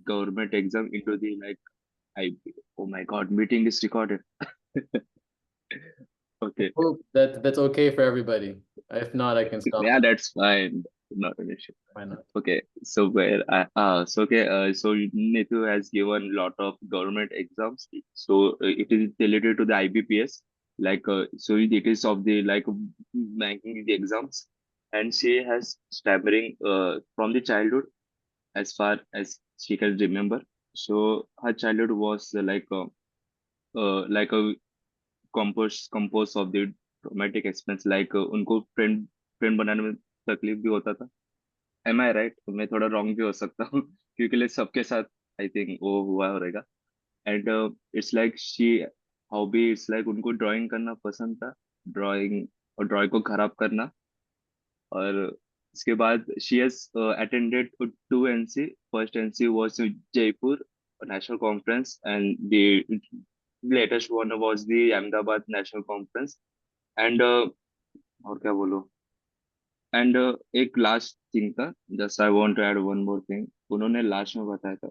government exam into the like I. Oh my God, meeting is recorded. Okay, Hope that that's okay for everybody. If not, I can stop. yeah, that's fine. Not an issue. Why not? Okay, so so Netu has given lot of government exams. So it is related to the IBPS. So it is of the like banking the exams, and she has stammering from the childhood as far as she can remember. So her childhood was like a compose of the traumatic experience. उनको friend बनाने में तकलीफ भी होता था. M आई right? मैं थोड़ा wrong भी हो सकता हूँ क्योंकि लाइक सबके साथ आई थिंक वो हुआ रहेगा. And it's like she hobby it's like उनको ड्राइंग करना पसंद था. ड्राइंग और ड्राइंग को खराब करना. और इसके बाद she has attended to NC. First NC was Jaipur national conference and the latest one was the Ahmedabad national conference. And और क्या बोलो. एंड एक लास्ट थिंग था. Just I want to add one more thing. उन्होंने लास्ट में बताया था.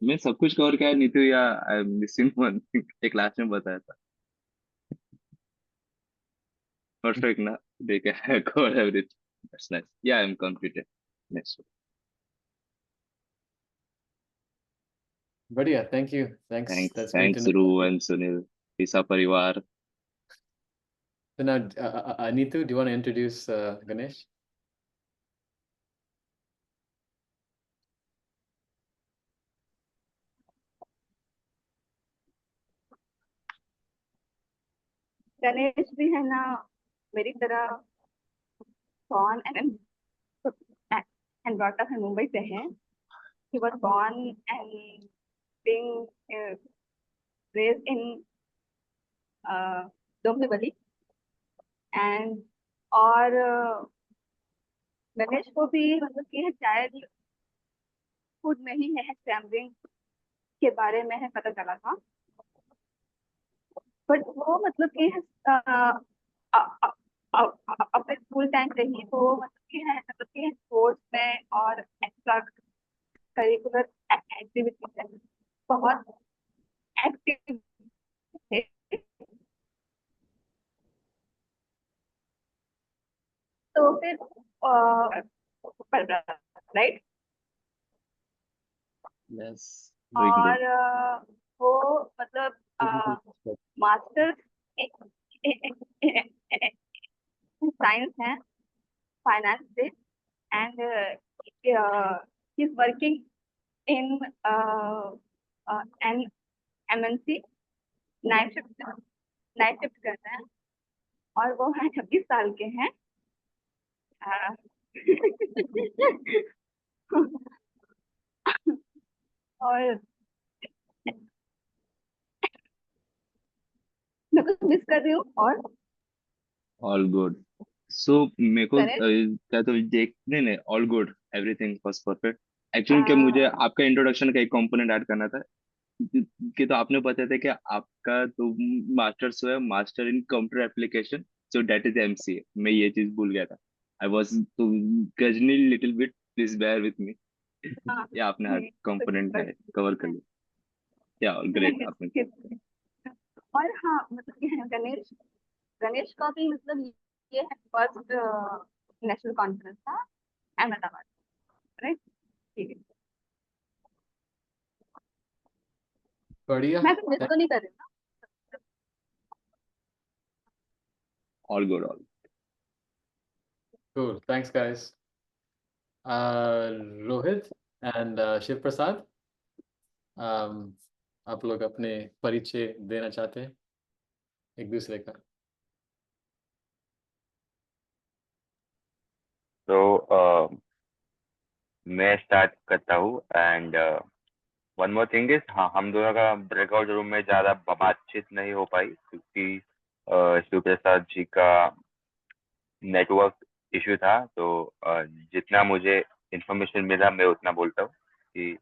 मैं सब कुछ कवर किया नीतू या I am missing one thing. एक लास्ट में बताया था. परफेक्ट ना? देखा है cover everything. That's nice. Yeah I am confident. Next. But yeah, thank you. Thanks. Thanks That's great to thanks know. रू एंड सुनील. पिसा परिवार. So now, Neetu, do you want to introduce Ganesh? Ganesh भी है ना मेरी तरह born and brought up in Mumbai से है. He was born and being raised in Dombivli and और गणेश को भी मतलब कि चाइल्ड हुड में ही है स्टैमरिंग के बारे में है पता चला था. बट वो मतलब कि अपने स्कूल टाइम से ही वो मतलब कि स्पोर्ट्स में और एक्स्ट्रा करिकुलर एक्टिविटीज में बहुत एक्टिव थे. तो फिर राइट. यस. और वो मतलब मास्टर्स साइंस है फाइनेंस से and he is working in an MNC. Night shift करते हैं और वो है 26 साल के हैं. और मैं कुछ मिस कर रही हूँ और ऑल गुड. सो मेरे को करें. क्या तो देख नहीं नहीं all good. Everything was perfect. Actually क्या मुझे आपका इंट्रोडक्शन का एक कंपोनेंट ऐड करना था. कि तो आपने बताया था कि आपका तो मास्टर्स हुआ है master in computer application. So that is MCA. मैं ये चीज भूल गया था. आई वाज तो Ghajini little bit. Please bear with me. या आपने हर कंपोनेंट में कवर कर लिया. या ग्रेट आपने. और हाँ मतलब कि गणेश गणेश का भी मतलब ये है फर्स्ट नेशनल कॉन्फ्रेंस था अहमदाबाद. राइट. ठीक है. बढ़िया. मैं कुछ मिस तो नहीं कर रही हूँ ना. All good. All Cool. Thanks, guys. Rohit and Shiv Prasad, आप लोग अपने परिचय देना चाहते हैं एक दूसरे का? तो मैं स्टार्ट करता हूँ. And one more thing is, हाँ, हम दोनों का ब्रेकआउट रूम में ज़्यादा बातचीत नहीं हो पाई क्योंकि शिव प्रसाद जी का नेटवर्क इशू था. तो जितना मुझे इंफॉर्मेशन मिला मैं उतना बोलता हूँ कि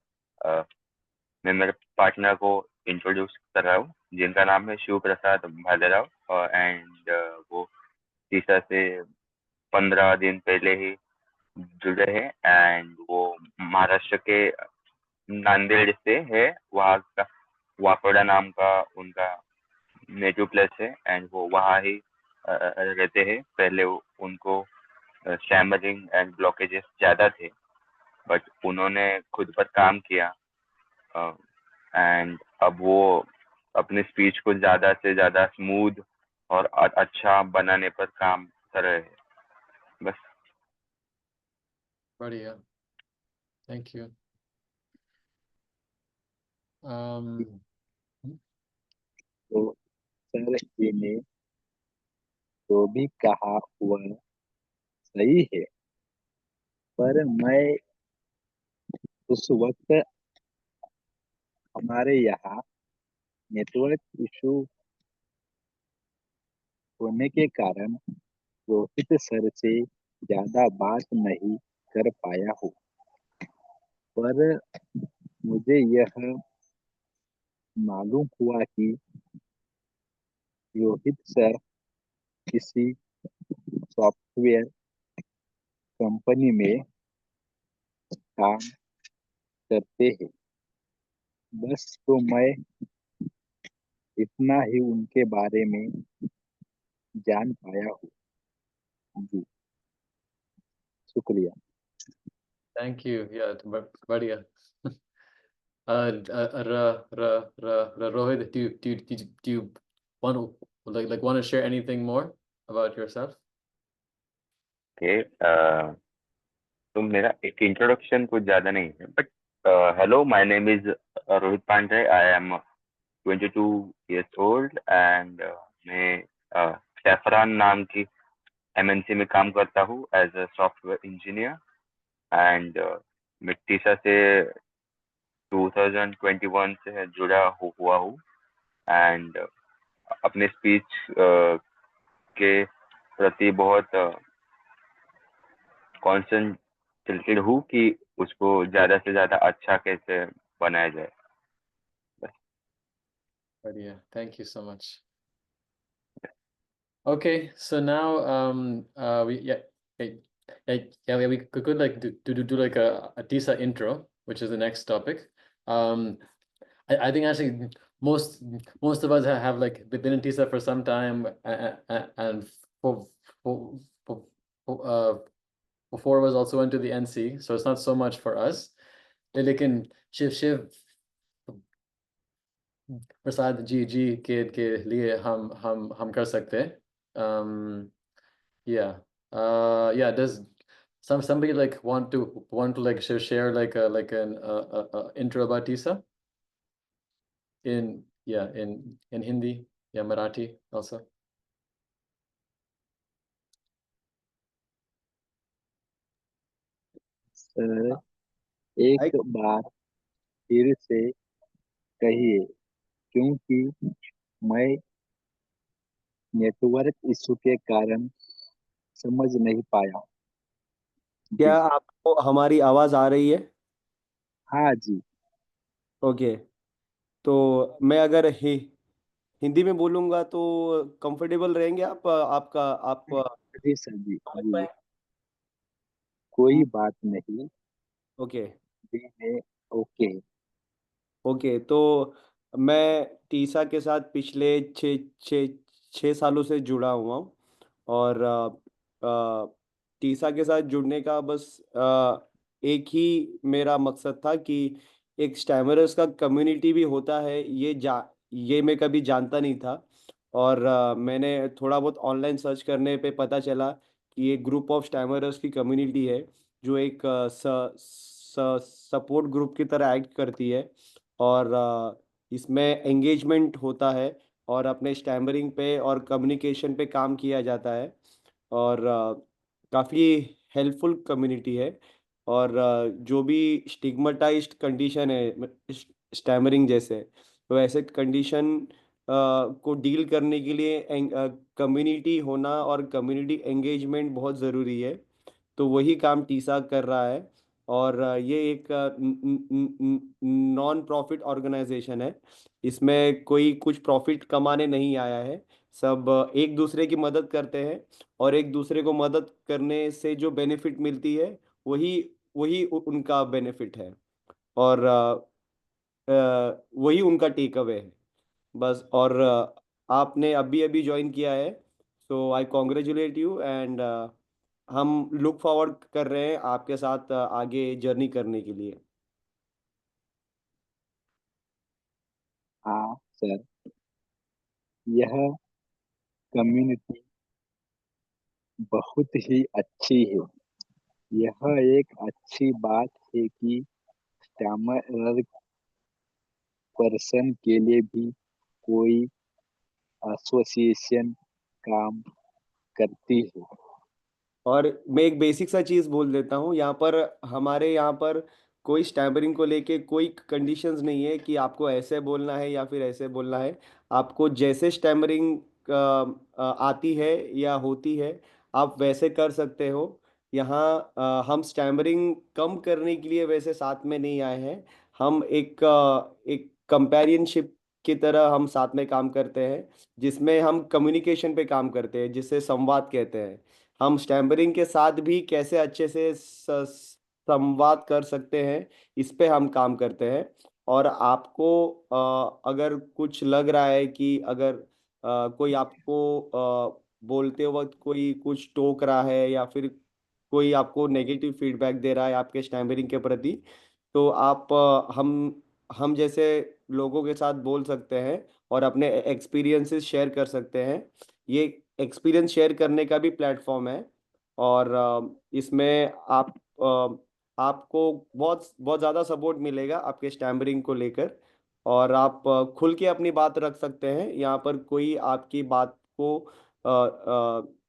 मैं मेरे पार्टनर को इंट्रोड्यूस कर रहा हूँ जिनका नाम है शिव प्रसाद भालेराव. एंड वो तीसरा से 15 दिन पहले ही जुड़े हैं. एंड वो महाराष्ट्र के नांदेड़ से है, वहाँ का वाकोड़ा नाम का उनका नेटिव प्लेस है, एंड वो वहाँ ही रहते हैं। पहले उनको स्टैमरिंग एंड ब्लॉकेजेस ज़्यादा थे, बट उन्होंने खुद पर काम किया, एंड अब वो अपने स्पीच को ज़्यादा से ज़्यादा स्मूथ और अच्छा बनाने पर काम कर रहे हैं। बस। बढ़िया, थैंक यू। तो सर जी ने जो भी कहा वह सही है, पर मैं उस वक्त हमारे यहाँ नेटवर्क इशू होने के कारण रोहित सर से ज्यादा बात नहीं कर पाया हूँ। पर मुझे यह मालूम हुआ कि रोहित सर किसी सॉफ्टवेयर कंपनी में काम करते हैं। बस तो मैं इतना ही उनके बारे में जान पाया हूँ जी। शुक्रिया। थैंक यू, या बढ़िया। Rohit, do you want to want to share anything more about yourself? ओके, तो मेरा एक इंट्रोडक्शन कुछ ज़्यादा नहीं है, but hello, my name is Rohit Pandey, I am 22 years old, and मैं सैफरान नाम की एमएनसी में काम करता हूँ as a software engineer, and मैं टीसा से 2021 से जुड़ा हुआ हूँ, एंड अपने स्पीच के प्रति बहुत कॉन्सेंट्रेटेड हूँ कि उसको ज़्यादा से ज़्यादा अच्छा कैसे बनाया जाए। बढ़िया, thank you so much. Okay, so now we we could like do like a TISA intro, which is the next topic. I think actually most of us have like been in TISA for some time, and for before was also went to the NC, so it's not so much for us. लेकिन शिव प्रसाद जी के लिए हम कर सकते हैं. Yeah, does somebody like want to like share like an intro about TISA in Hindi, Marathi also. Sir एक बार फिर से कहिए, क्योंकि मैं नेटवर्क इशू के कारण समझ नहीं पाया। क्या आपको हमारी आवाज आ रही है? हाँ जी। ओके, तो मैं अगर हिंदी में बोलूंगा तो कंफर्टेबल रहेंगे आप? आप जी सर जी समझ जी, पाए? कोई बात नहीं ओके जी है। ओके। ओके, तो मैं टीसा के साथ पिछले छः सालों से जुड़ा हुआ हूँ, और टीसा के साथ जुड़ने का बस एक ही मेरा मकसद था कि एक स्टैमरर्स का कम्युनिटी भी होता है, ये मैं कभी जानता नहीं था। और मैंने थोड़ा बहुत ऑनलाइन सर्च करने पे पता चला कि एक ग्रुप ऑफ स्टैमरर्स की कम्युनिटी है, जो एक सपोर्ट ग्रुप की तरह एक्ट करती है, और इसमें एंगेजमेंट होता है और अपने स्टैमरिंग पे और कम्युनिकेशन पे काम किया जाता है, और काफ़ी हेल्पफुल कम्युनिटी है। और जो भी स्टिग्मेटाइज्ड कंडीशन है स्टैमरिंग जैसे, तो ऐसे कंडीशन को डील करने के लिए कम्युनिटी होना और कम्युनिटी एंगेजमेंट बहुत ज़रूरी है। तो वही काम टीसा कर रहा है, और ये एक नॉन प्रॉफिट ऑर्गेनाइजेशन है। इसमें कोई कुछ प्रॉफिट कमाने नहीं आया है, सब एक दूसरे की मदद करते हैं, और एक दूसरे को मदद करने से जो बेनिफिट मिलती है वही वही उनका बेनिफिट है। और वही उनका टेक अवे है बस। और आपने अभी अभी ज्वाइन किया है, सो आई कॉन्ग्रेचुलेट यू एंड हम लुक फॉरवर्ड कर रहे हैं आपके साथ आगे जर्नी करने के लिए। हाँ सर, यह कम्युनिटी बहुत ही अच्छी है। यह एक अच्छी बात है कि स्टैमरर पर्सन के लिए भी कोई एसोसिएशन काम करती है। और मैं एक बेसिक सा चीज़ बोल देता हूँ, यहाँ पर हमारे यहाँ पर कोई स्टैमरिंग को लेके कोई कंडीशंस नहीं है कि आपको ऐसे बोलना है या फिर ऐसे बोलना है। आपको जैसे स्टैमरिंग आती है या होती है आप वैसे कर सकते हो। यहाँ हम स्टैमरिंग कम करने के लिए वैसे साथ में नहीं आए हैं। हम एक कंपेरियनशिप की तरह हम साथ में काम करते हैं, जिसमें हम कम्युनिकेशन पे काम करते हैं, जिसे संवाद कहते हैं। हम स्टैम्परिंग के साथ भी कैसे अच्छे से संवाद कर सकते हैं, इस पे हम काम करते हैं। और आपको अगर कुछ लग रहा है कि अगर कोई आपको बोलते वक्त कोई कुछ टोक रहा है या फिर कोई आपको नेगेटिव फीडबैक दे रहा है आपके स्टैम्परिंग के प्रति, तो आप हम जैसे लोगों के साथ बोल सकते हैं और अपने एक्सपीरियंसेस शेयर कर सकते हैं। ये एक्सपीरियंस शेयर करने का भी प्लेटफॉर्म है। और इसमें आपको बहुत बहुत ज़्यादा सपोर्ट मिलेगा आपके स्टैम्परिंग को लेकर। और आप खुल के अपनी बात रख सकते हैं। यहाँ पर कोई आपकी बात को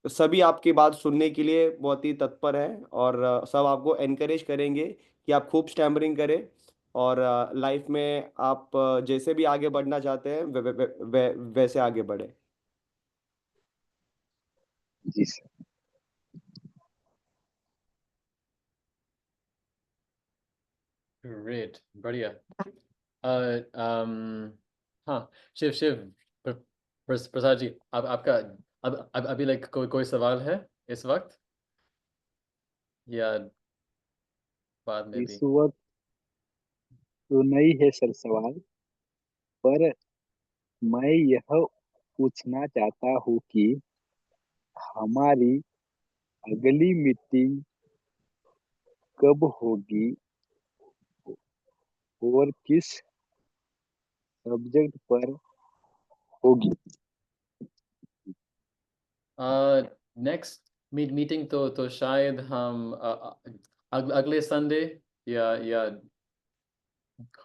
सभी आपकी बात सुनने के लिए बहुत ही तत्पर है और सब आपको एनकरेज करेंगे कि आप खूब स्टैम्परिंग करें और लाइफ में आप जैसे भी आगे बढ़ना चाहते हैं वैसे आगे बढ़े। जी सर। ग्रेट, बढ़िया। हाँ, शिव शिव प्रसाद जी, अब आपका अब अभी लाइक कोई सवाल है इस वक्त या बाद में भी? इस वक्त तो नहीं है सर सवाल, पर मैं यह पूछना चाहता हूँ कि हमारी अगली मीटिंग कब होगी और किस सब्जेक्ट पर होगी। नेक्स्ट मीटिंग तो शायद हम अगले संडे या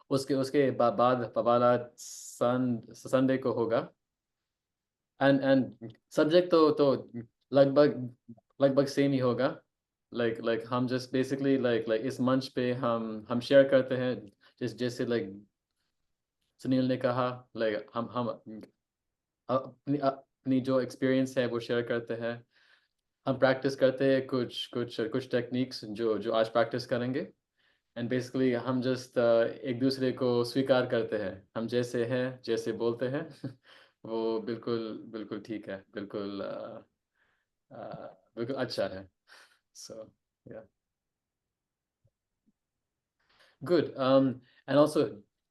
उसके उसके बाद वाला संडे को होगा। एंड सब्जेक्ट तो लगभग लगभग सेम ही होगा। लाइक हम जस्ट बेसिकली लाइक इस मंच पे हम शेयर करते हैं, जैसे लाइक सुनील ने कहा, लाइक हम अपनी जो एक्सपीरियंस है वो शेयर करते हैं। हम प्रैक्टिस करते हैं कुछ टेक्निक्स जो आज प्रैक्टिस करेंगे। एंड बेसिकली हम जस्ट एक दूसरे को स्वीकार करते हैं, हम जैसे हैं, जैसे बोलते हैं वो बिल्कुल बिल्कुल ठीक है, बिल्कुल बिल्कुल अच्छा है। सो या good. And also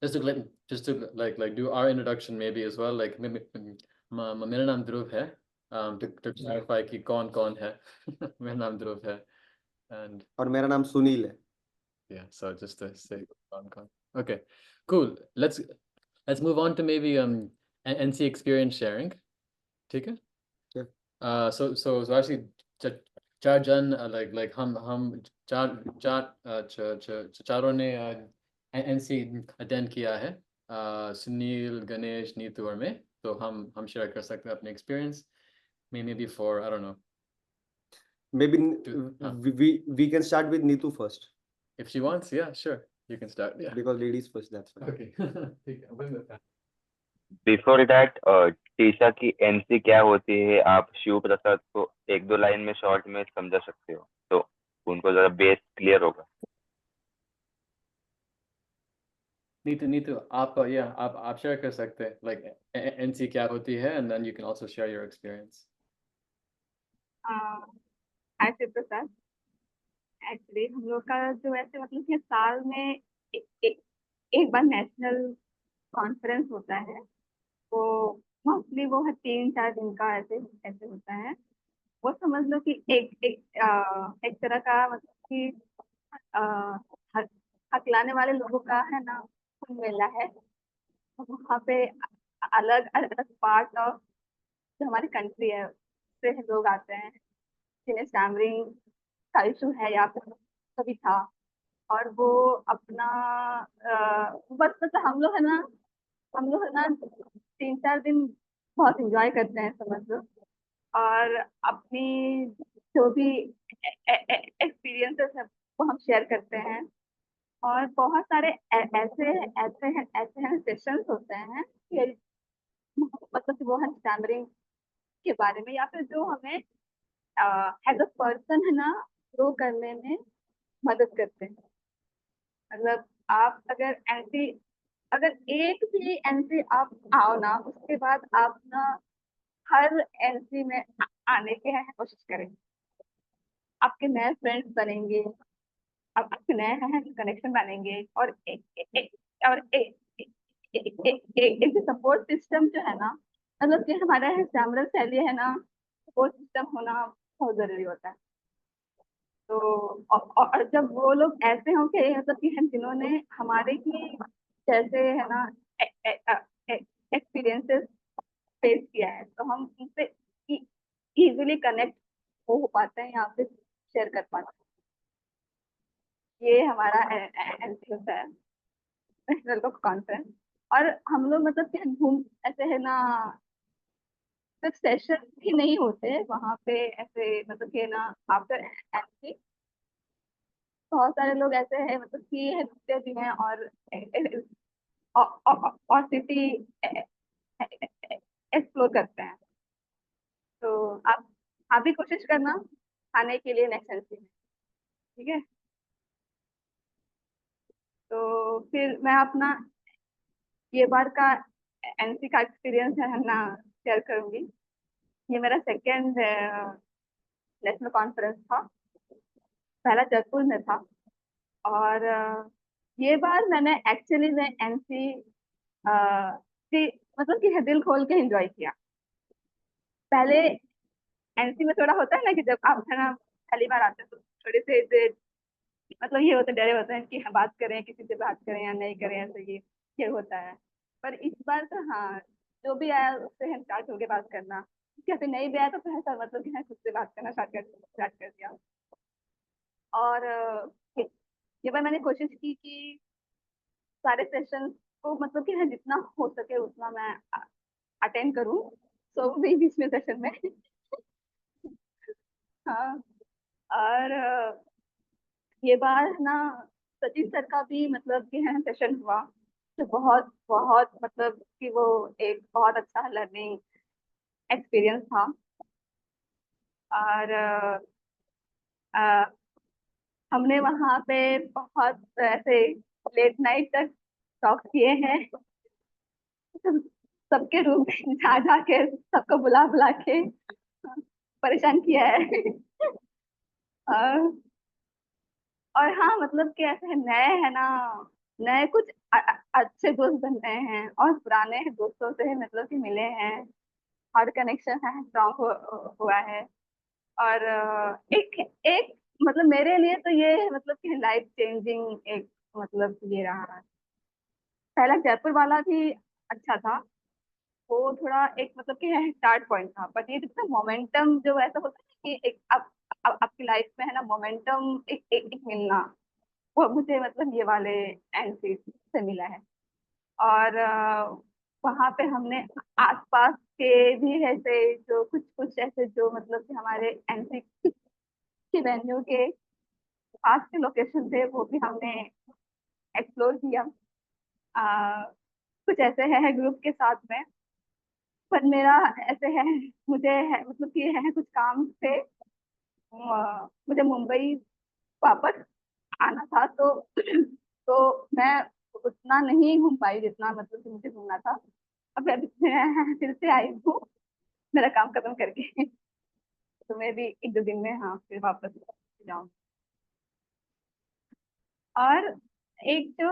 just to like do our introduction maybe as well. Like मेरा नाम ध्रुव है. To clarify कि कौन है मेरा नाम ध्रुव है. And और मेरा नाम सुनील है। yeah, so just to say कौन. Okay, cool. Let's move on to maybe NC experience sharing. ठीक है? Sure. So actually चार जन like हम चारों ने NC अटेंड किया है। सुनील, गणेश, नीतू और मैं। तो हम शेयर कर सकते हैं अपने experience. Maybe for I don't know Maybe Huh. we can start with Neetu first if she wants. Yeah, sure, you can start. Yeah. because ladies first. That's fine. Okay. ठीक है, wait with that. Before that Trisha की NC क्या होती है आप शिव प्रसाद को एक दो लाइन में शॉर्ट में समझा सकते हो तो उनको जरा बेस क्लियर होगा। नीतू आप शेयर कर सकते हैं like NC क्या होती है, and then you can also share your experience. Hi Shiv Prasad. Actually हम लोग का जो ऐसे मतलब कि साल में एक बार नेशनल कॉन्फ्रेंस होता है, वो मोस्टली वो 3-4 दिन का ऐसे ऐसे होता है। वो समझ लो कि एक तरह का मतलब कि आ, हक हकलाने वाले लोगों का है ना, कुल मेला है। वहाँ पे अलग अलग पार्ट ऑफ जो हमारी कंट्री है से लोग आते हैं, जिन्हें स्टैमरिंग का इशू है या फिर कभी था। और वो अपना बस मतलब हम लोग है ना 3-4 दिन बहुत इंजॉय करते हैं समझ लो। और अपनी जो भी एक्सपीरियंसेस है वो हम शेयर करते हैं। और बहुत सारे ऐसे हैं सेशंस होते हैं कि मतलब कि वो हम स्टैमरिंग के बारे में या फिर जो हमें एज अ पर्सन है ना ग्रो करने में मदद करते हैं। मतलब आप अगर एक भी एनसी आप आओ ना, उसके बाद आप ना हर एनसी में आने की है कोशिश करें। आपके नए फ्रेंड्स बनेंगे, आपके नए कनेक्शन बनेंगे। और एक सपोर्ट सिस्टम जो है ना, मतलब कि हमारा सैमरल शैली है ना, सपोर्ट सिस्टम होना बहुत जरूरी होता है। तो और जब वो लोग ऐसे होंगे मतलब कि हम जिन्होंने हमारे ही जैसे है ना एक्सपीरियंसेस फेस किया है, तो हम उनसे इजीली कनेक्ट हो पाते हैं या फिर शेयर कर पाते हैं। ये हमारा एनसी होता है, नेशनल कॉन्फ्रेंस। और हम लोग मतलब कि घूम ऐसे है ना, सिर्फ सेशन ही नहीं होते वहाँ पे ऐसे, मतलब कि ना आफ्टर एनसी बहुत सारे लोग ऐसे हैं मतलब कि रुकते भी हैं और सिटी एक्सप्लोर करते हैं। तो आप भी कोशिश करना आने के लिए नेक्स्ट एनसी में, ठीक है? तो फिर मैं अपना ये बार का एनसी का एक्सपीरियंस है ना शेयर करूंगी। ये मेरा सेकेंड नेशनल कॉन्फ्रेंस था। पहला जयपुर में था। और ये बार मैंने एक्चुअली में एनसी मतलब कि दिल खोल के एंजॉय किया। पहले एनसी में थोड़ा होता है ना कि जब आप है ना पहली बार आते हैं तो थोड़े से मतलब ये होते डरे होते हैं कि हाँ बात करें, किसी से बात करें या नहीं करें, ऐसे ये होता है। पर इस बार तो हाँ, जो भी आया उससे हम स्टार्ट हो गए बात करना। क्या फिर नहीं भी आया तो फिर ऐसा मतलब कि हाँ खुद से बात करना स्टार्ट कर दिया। और ये बार मैंने कोशिश की कि सारे सेशन को मतलब कि हाँ जितना हो सके उतना मैं अटेंड करूँ, सो भी बीच में सेशन में हाँ। और ये बार ना सतीश सर का भी मतलब कि है सेशन हुआ, तो बहुत बहुत मतलब कि वो एक बहुत अच्छा लर्निंग एक्सपीरियंस था। और हमने वहाँ पे बहुत ऐसे लेट नाइट तक टॉक किए हैं। सबके रूम में जा जा के सबको बुला बुला के परेशान किया है। और और हाँ मतलब कि ऐसे नए है ना, नए कुछ अच्छे दोस्त बन रहे हैं और पुराने दोस्तों से मतलब कि मिले हैं और कनेक्शन है स्ट्रांग हुआ है। और एक एक मतलब मेरे लिए तो ये मतलब कि लाइफ चेंजिंग एक मतलब ये रहा है। पहला जयपुर वाला भी अच्छा था, वो थोड़ा एक मतलब कि स्टार्ट पॉइंट था। बट ये जितना मोमेंटम जो ऐसा होता है कि एक अब आपकी लाइफ में है ना मोमेंटम एक मिलना, वो मुझे मतलब ये वाले एनसी से मिला है। और वहाँ पे हमने आसपास के भी ऐसे जो कुछ कुछ ऐसे जो मतलब कि हमारे एनसी के वेन्यू के पास के लोकेशन थे वो भी हमने एक्सप्लोर किया। आ, कुछ ऐसे है ग्रुप के साथ में। पर मेरा ऐसे है, मुझे है मतलब कि है कुछ काम से मुझे मुंबई वापस आना था। तो तो मैं उतना नहीं घूम पाई जितना मतलब कि मुझे घूमना था। अब मैं फिर से आई हूँ मेरा काम खत्म करके। तो मैं भी 1-2 दिन में हाँ फिर वापस जाऊँ। और एक जो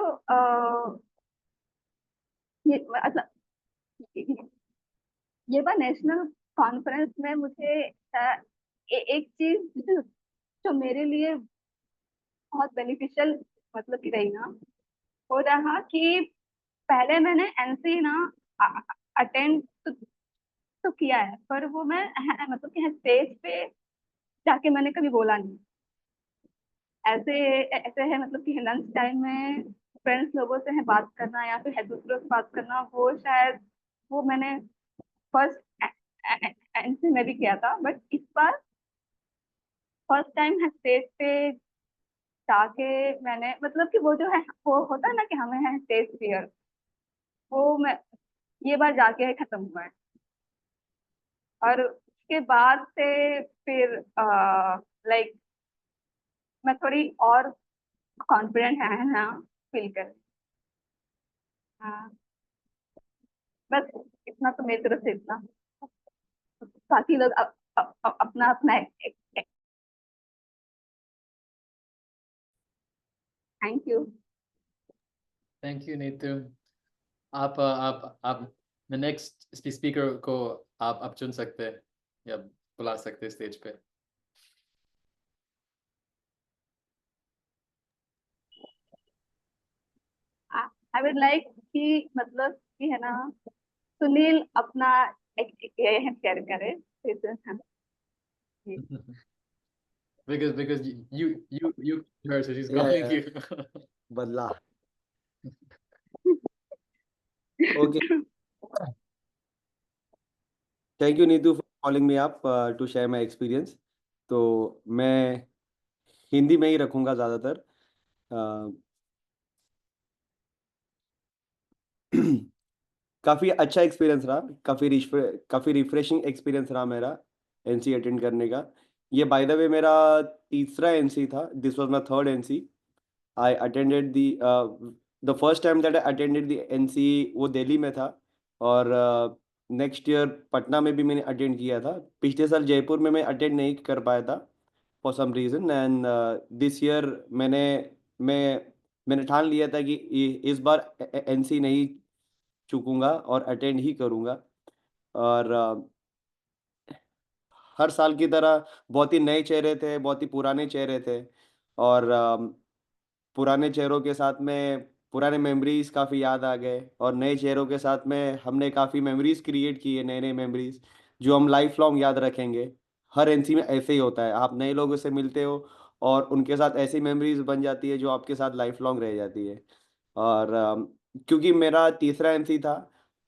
ये मतलब ये बार नेशनल कॉन्फ्रेंस में मुझे एक चीज जो मेरे लिए बहुत बेनिफिशियल मतलब की रही ना, हो रहा कि पहले मैंने एनसी ना अटेंड तो किया है, पर वो मैं मतलब कि स्टेज पे जाके मैंने कभी बोला नहीं। ऐसे ऐसे है मतलब कि लंच टाइम में फ्रेंड्स लोगों से है बात करना या फिर है दूसरों से बात करना, वो शायद वो मैंने फर्स्ट एनसी में भी किया था, बट इस बार फर्स्ट टाइम है स्टेज पे जाके मैंने मतलब कि वो जो है वो होता है ना कि हमें है स्टेज फियर, वो मैं ये बार जाके खत्म हुआ है। और उसके बाद से फिर लाइक मैं थोड़ी और कॉन्फिडेंट है ना फील कर। हाँ, बस इतना तो मेरी तरफ से इतना। बाकी लोग अपना अपना। Thank you. Thank you Neetu. आप नेक्स्ट स्पीकर को आप चुन सकते हैं या बुला सकते हैं स्टेज पे। आई वुड लाइक कि मतलब कि है ना सुनील अपना शेयर करे। because you her, so she's Yeah, calling yeah. you. बदला. Okay. Thank you, Neetu, for calling me up to share my experience. तो मैं हिंदी में ही रखूंगा ज़्यादातर. काफ़ी अच्छा एक्सपीरियंस रहा, काफ़ी रिफ्रेशिंग एक्सपीरियंस रहा मेरा एनसी अटेंड करने का. ये बाय द वे मेरा तीसरा एनसी था. This was my third NC. I attended the first time that I attended the NC वो दिल्ली में था, और नेक्स्ट ईयर पटना में भी मैंने अटेंड किया था. पिछले साल जयपुर में मैं अटेंड नहीं कर पाया था for some reason, and this year मैं मैंने ठान लिया था कि इस बार एनसी नहीं चूकूंगा और अटेंड ही करूंगा. और हर साल की तरह बहुत ही नए चेहरे थे, बहुत ही पुराने चेहरे थे, और पुराने चेहरों के साथ में पुराने मेमोरीज काफ़ी याद आ गए, और नए चेहरों के साथ में हमने काफ़ी मेमोरीज क्रिएट किए, नए नए मेमोरीज जो हम लाइफ लॉन्ग याद रखेंगे. हर एनसी में ऐसे ही होता है, आप नए लोगों से मिलते हो और उनके साथ ऐसी मेमोरीज बन जाती है जो आपके साथ लाइफ लॉन्ग रह जाती है. और क्योंकि मेरा तीसरा एमसी था,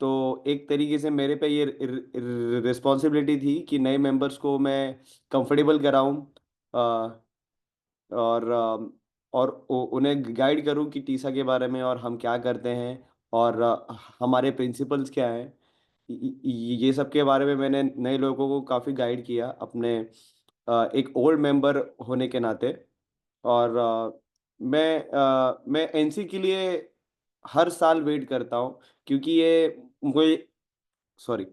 तो एक तरीके से मेरे पे ये रिस्पॉन्सिबिलिटी थी कि नए मेंबर्स को मैं कंफर्टेबल कराऊं, और उन्हें गाइड करूं कि टीसा के बारे में और हम क्या करते हैं, और हमारे प्रिंसिपल्स क्या हैं. ये सब के बारे में मैंने नए लोगों को काफ़ी गाइड किया अपने एक ओल्ड मेंबर होने के नाते. और मैं एनसी के लिए हर साल वेट करता हूँ, क्योंकि ये मुझे सॉरी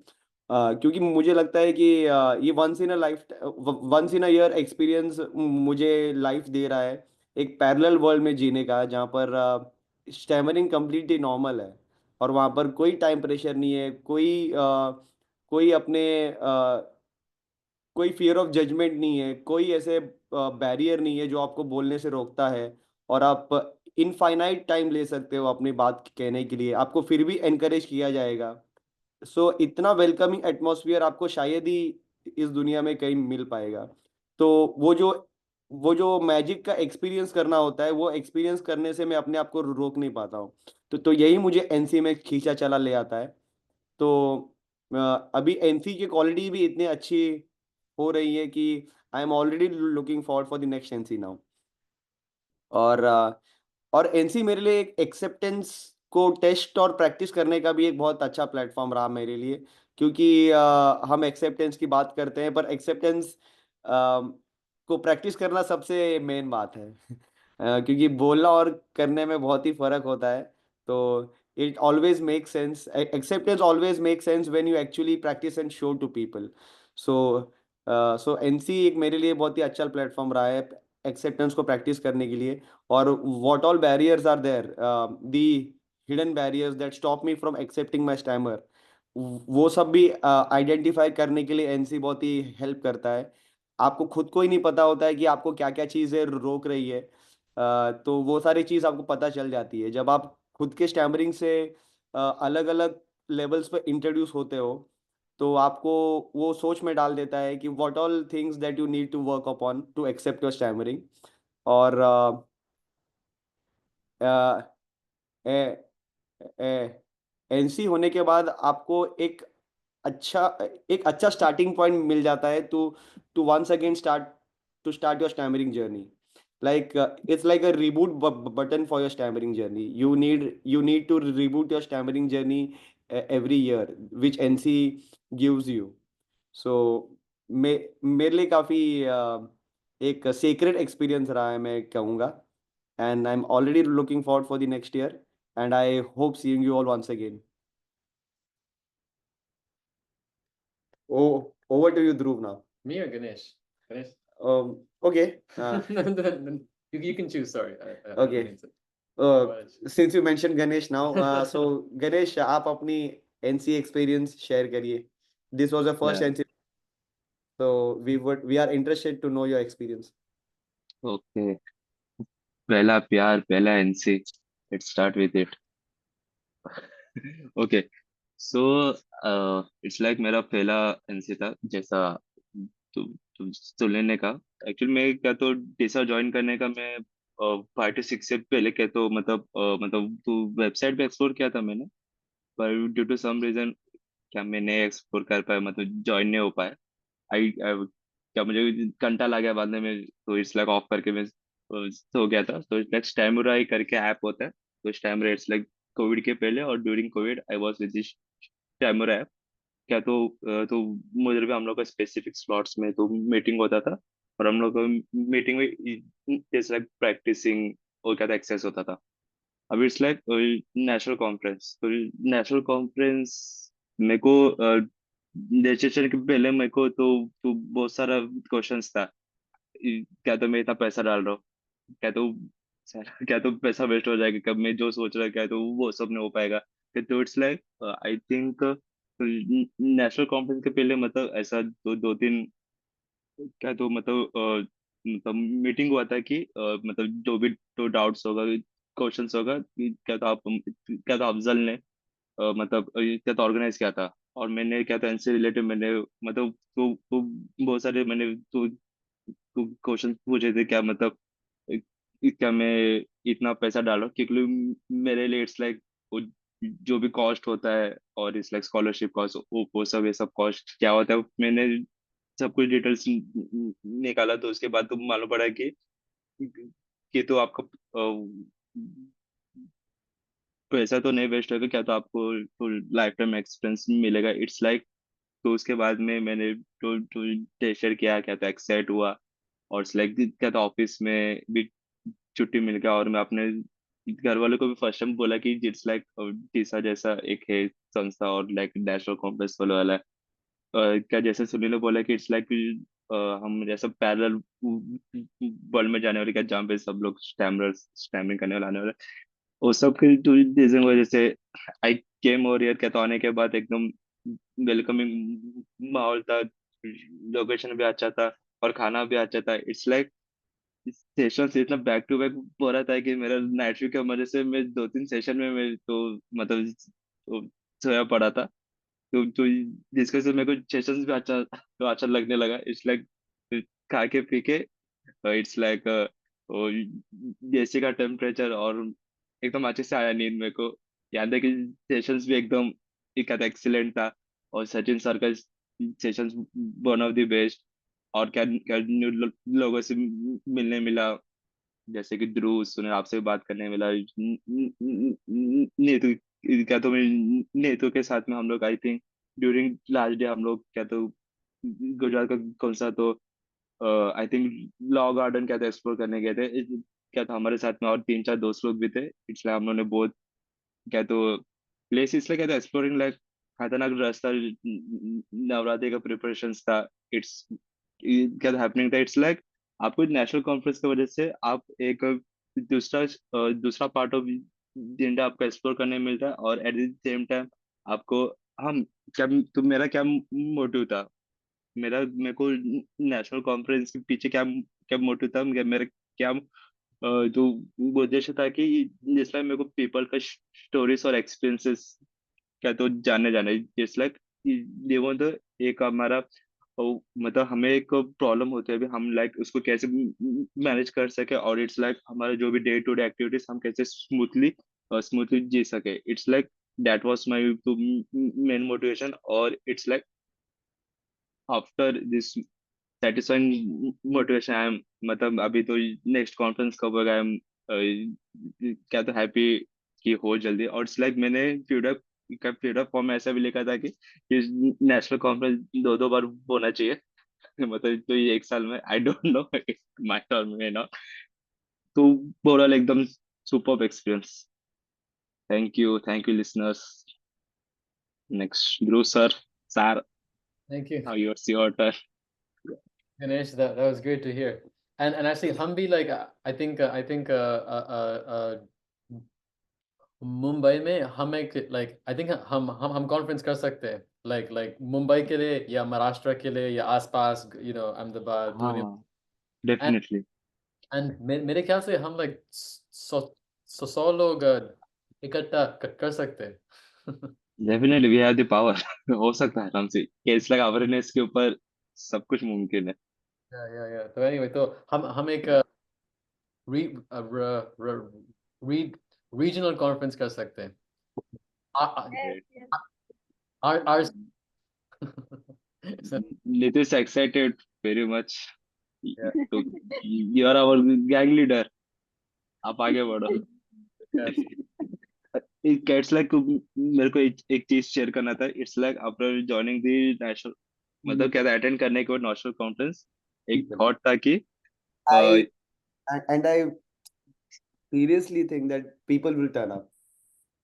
क्योंकि मुझे लगता है कि ये once in a year experience मुझे लाइफ दे रहा है, एक पैरेलल वर्ल्ड में जीने का, जहाँ पर स्टैमरिंग कम्प्लीटली नॉर्मल है, और वहाँ पर कोई टाइम प्रेशर नहीं है, कोई अपने कोई फियर ऑफ जजमेंट नहीं है, कोई ऐसे बैरियर नहीं है जो आपको बोलने से रोकता है, और आप इनफाइनाइट टाइम ले सकते हो अपनी बात कहने के लिए, आपको फिर भी एनकरेज किया जाएगा. सो इतना वेलकमिंग एटमॉस्फेयर आपको शायद ही इस दुनिया में कहीं मिल पाएगा. तो वो जो मैजिक का एक्सपीरियंस करना होता है, वो एक्सपीरियंस करने से मैं अपने आप को रोक नहीं पाता हूँ. तो यही मुझे एनसी में खींचा चला ले आता है. तो अभी एनसी की क्वालिटी भी इतनी अच्छी हो रही है कि I am already looking forward for the next NC now. और एनसी मेरे लिए एक एक्सेप्टेंस को टेस्ट और प्रैक्टिस करने का भी एक बहुत अच्छा प्लेटफॉर्म रहा मेरे लिए, क्योंकि हम एक्सेप्टेंस की बात करते हैं, पर एक्सेप्टेंस को प्रैक्टिस करना सबसे मेन बात है. क्योंकि बोलना और करने में बहुत ही फर्क होता है. तो it always make sense, acceptance always make sense when you actually practice and show to people. So NC एक मेरे लिए बहुत ही अच्छा प्लेटफॉर्म रहा है एक्सेप्टेंस को प्रैक्टिस करने के लिए, और what all barriers are there, the hidden barriers that stop me from accepting my stammer, वो सब भी आइडेंटिफाई करने के लिए एनसी बहुत ही हेल्प करता है। आपको खुद को ही नहीं पता होता है कि आपको क्या क्या चीज़ें रोक रही है, तो वो सारी चीज़ आपको पता चल जाती है जब आप खुद के स्टैमरिंग से अलग अलग लेवल्स पे इंट्रोड्यूस होते हो। तो आपको वो सोच में डाल देता है कि what all things that you need to work upon to accept your stammering. और एनसी होने के बाद आपको अच्छा एक अच्छा स्टार्टिंग पॉइंट मिल जाता है to to once again start your stammering journey. Like it's like a reboot button for your stammering journey. You need to reboot your stammering journey every year, which NC gives you. So मेरे लिए काफ़ी एक secret experience रहा है, मैं कहूँगा, and I'm already looking forward for the next year, and I hope seeing you all once again. Oh, over to you, Dhruv, now. Me or Ganesh? Ganesh? Okay. You can choose. Sorry. I don't Okay. mean to- Since you mentioned Ganesh now, so Ganesh, आप अपनी NC experience share करिए. This was your first Yeah. NC, so we are interested to know your experience. Okay. पहला प्यार, पहला NC, let's start with it. Okay, so it's like मेरा पहला NC था, जैसा सुनने ने कहा। एक्चुअली मैं क्या तो टीसा ज्वाइन करने का मैं 5 to 6 से पहले क्या तो मतलब तो वेबसाइट पे एक्सप्लोर किया था मैंने, पर ड्यू टू सम रीजन क्या मैं नहीं एक्सप्लोर कर पाया, मतलब ज्वाइन नहीं हो पाया। आई क्या मुझे घंटा लग गया बाद में, तो इट्स लाइक ऑफ करके मैं सो गया था। तो इट्स लाइक स्टैमुराई करके ऐप होता है, तो स्टैमुराई इट्स लाइक कोविड के पहले और during Covid I was with this Stamurai app. क्या तो मुझे भी हम लोग का स्पेसिफिक स्लॉट्स में तो मीटिंग होता था, और हम लोग को मीटिंग में जैसे लाइक प्रैक्टिसिंग और क्या था एक्सेस होता था। अब इट्स लाइक नेशनल कॉन्फ्रेंस, तो नेशनल कॉन्फ्रेंस मेरे को रजिस्ट्रेशन के पहले मेरे को तो बहुत सारा क्वेश्चंस था। क्या तो मैं इतना पैसा डाल रहा हूँ, क्या तो क्या तो पैसा वेस्ट हो जाएगा, कब मैं जो सोच रहा है क्या तो वो सब नहीं हो पाएगा। तो it's like I think national conference के पहले मतलब ऐसा दो तीन क्या तो मतलब मीटिंग हुआ था कि मतलब जो भी तो डाउट्स होगा, क्वेश्चंस होगा कि क्या तो अफजल ने क्या तो ऑर्गेनाइज किया था, और मैंने क्या था इनसे रिलेटेड मैंने मतलब तो बहुत सारे मैंने तो क्वेश्चन पूछे थे, क्या मतलब क्या मैं इतना पैसा डाल रहा हूँ, क्योंकि मेरे लिए इट्स लाइक जो भी कॉस्ट होता है, और इट्स लाइक स्कॉलरशिप कॉस्ट, वो सब ये सब कॉस्ट क्या होता है, मैंने सब कुछ डिटेल्स निकाला। तो उसके बाद तो मालूम पड़ा कि तो आपका पैसा तो नहीं वेस्ट होगा, क्या तो आपको तो लाइफ टाइम एक्सपीरियंस मिलेगा, इट्स लाइक। तो उसके बाद में मैंने तो टेस्टर किया, क्या था एक्साइट हुआ, और सिलेक्ट क्या था ऑफिस में भी छुट्टी मिल गया, और मैं अपने घर वालों को भी फर्स्ट टाइम बोला कि इट्स लाइक टीसा जैसा एक है संस्था, और लाइक नेशनल कॉन्फ्रेंस वाला है। क्या जैसे सुनील ने बोला कि इट्स लाइक हम जैसा पैरेलल वर्ल्ड में जाने वाले, क्या जहाँ पे सब लोग स्टैमरिंग करने वाले आने वाले, वो सब की रीजन वजह से आई केम ओवर हियर। क्या तो आने के बाद एकदम वेलकमिंग माहौल था, लोकेशन भी अच्छा था, और खाना भी अच्छा था। इट्स लाइक सेशन इतना बैक टू बैक हो रहा था कि मेरा नाइट शिफ्ट की वजह से मैं 2 3 सेशन में मैं तो मतलब तो सोया पड़ा था। तो जिसके से मेरे को सेशंस भी अच्छा लगने लगा। इट्स लाइक खा के पी के इट्स लाइक एसी का टेम्परेचर, और एकदम अच्छे से आया नींद मेरे को। याद है कि सेशंस भी एकदम एक एक्सीलेंट था, और सचिन सर का sessions one of the best. और क्या क्या न्यू लोगों से मिलने मिला, जैसे कि ध्रुव सुनील, आपसे भी बात करने मिला। नीतू, क्या तो मैं नीतू के साथ में हम लोग I think during last day हम लोग क्या तो गुजरात का कौन सा तो आई थिंक लॉ गार्डन क्या था एक्सप्लोर करने गए थे। क्या था हमारे साथ में और 3 4 दोस्त लोग भी थे, इसलिए हम लोगों ने बहुत क्या तो प्लेस इसलिए क्या था एक्सप्लोरिंग लाइक खतरनाक रास्ता, नवरात्रि का प्रिपरेशन था। इट्स क्या था हैपनिंग था, इट्स लाइक आपको नेशनल कॉन्फ्रेंस की वजह से आप एक दूसरा पार्ट ऑफ इंडिया आपको एक्सप्लोर करने मिलता है, और एट द सेम टाइम आपको हम क्या तो मेरा क्या मोटिव था, मेरे को नेशनल कॉन्फ्रेंस के पीछे क्या क्या मोटिव था, मेरा क्या जो उद्देश्य था कि जिसमें मेरे को पीपल का स्टोरीज और एक्सपीरियंसेस क्या तो जानने जाना है, जस्ट लाइक वो तो एक हमारा मतलब हमें एक प्रॉब्लम होती है अभी, हम लाइक उसको कैसे मैनेज कर सके, और इट्स लाइक हमारा जो भी डे टू डे एक्टिविटीज हम कैसे स्मूथली जी सके। It's like that was my main motivation, और it's like after this satisfying motivation I am, मतलब अभी तो नेक्स्ट कॉन्फ्रेंस कब होगा, आई एम क्या तो हैप्पी कि हो जल्दी। और इट्स लाइक मैंने फीडबैक फॉर्म में ऐसा भी लिखा था कि नेशनल कॉन्फ्रेंस दो दो बार होना चाहिए मतलब तो ये एक साल में, I don't know my term में ना। तो ओवरऑल एकदम superb experience. Thank you listeners. Next Dhruv sir Thank you, now your turn. Ganesh. That was great to hear. And actually, Humby, like I think Mumbai में हम एक like I think हम conference कर सकते हैं, like मुंबई के लिए या महाराष्ट्र के लिए या आसपास, अहमदाबाद, पुणे। हाँ डेफिनेटली एंड मेरे ख्याल से हम like 100 लोग इकट्ठा कर सकते हैं। Definitely we have the power हो सकता है आराम से, केस लाइक अवेयरनेस के ऊपर सब कुछ मुमकिन है। या तो anyway, तो हम एक री री रीजनल कॉन्फ्रेंस कर सकते हैं। Yes, Great. yes. our Nitish excited very much, yeah, तो you are our gang leader, आप आगे बढ़ो। yes. इट्स लाइक मेरे को एक चीज शेयर करना था। It's like after joining the national, मतलब क्या था, अटेंड करने के बाद नेशनल कॉन्फ्रेंस एक थॉट था कि I and I seriously think that people will turn up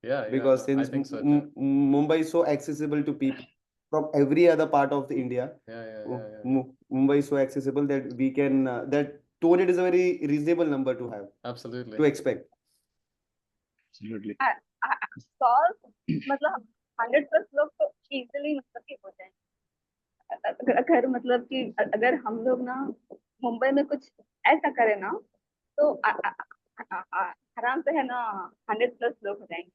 Yeah, because I since think so too. Mumbai is so accessible to people from every other part of the India. Yeah. Mumbai is so accessible that we can that 200 is a very reasonable number to have Absolutely. to expect. Absolutely. Solve मतलब 100+ लोग तो easily मतलब कि हो जाए। अगर मतलब कि अगर हम लोग ना मुंबई में कुछ ऐसा करें ना, तो आराम से है ना 100+ लोग हो जाएंगे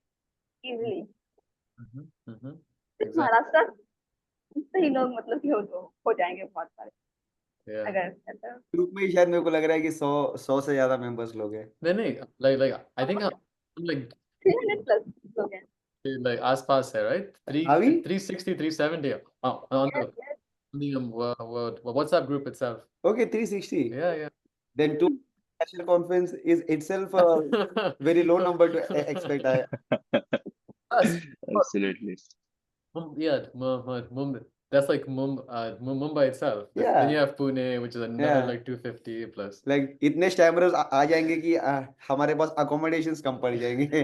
इजीली। Exactly. महाराष्ट्र से ही लोग मतलब कि हो जाएंगे बहुत सारे, Yeah. अगर ऐसा। ग्रुप में ही शायद मेरे को लग रहा है कि 100 से ज्यादा मेंबर्स लोग हैं। नहीं, like I think हम like 300+ लोग हैं। like आसपास है, right? Are we? 360, 370 on Yes, yes. the WhatsApp group itself. Okay, 360. Yeah. Then two national conference is itself a very low number to expect. Us. Absolutely. Yeah, Mumbai. That's like Mumbai itself. Then Yeah. you have Pune, which is another Yeah. like 250 plus. Like इतने स्टैमरर्स आ जाएंगे कि हमारे पास accommodations कम पड़ जाएंगे।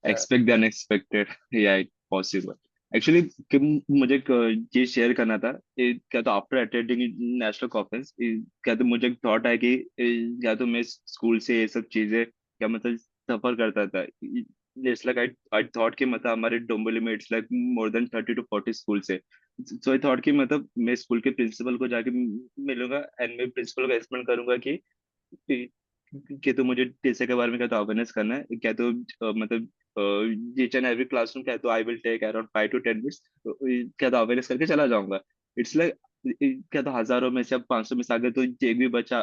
Expect the unexpected, या it possible. Actually कि मुझे एक चीज शेयर करना था, क्या तो आफ्टर अटेंडिंग नेशनल कॉन्फ्रेंस क्या तो मुझे एक थॉट है कि क्या तो मैं स्कूल से ये सब चीजें क्या मतलब सफर करता था। इट्स लाइक आई थॉट कि मतलब हमारे डोंबिवली में it's like more than 30 to 40 school से। सो आई थॉट कि मतलब मैं स्कूल के प्रिंसिपल को जाके मिलूंगा, एंड मैं प्रिंसिपल को एक्सप्लेन करूंगा कि तो मुझे टीचर के बारे में क्या तो अवेयरनेस करना है, क्या तो मतलब ईच एंड एवरी क्लासरूम क्या तो I will take around 5 to 10 minutes, क्या तो अवेयरनेस करके चला जाऊंगा। इट्स लाइक क्या तो हजारों में से अब 500 में से अगर तो एक भी बच्चा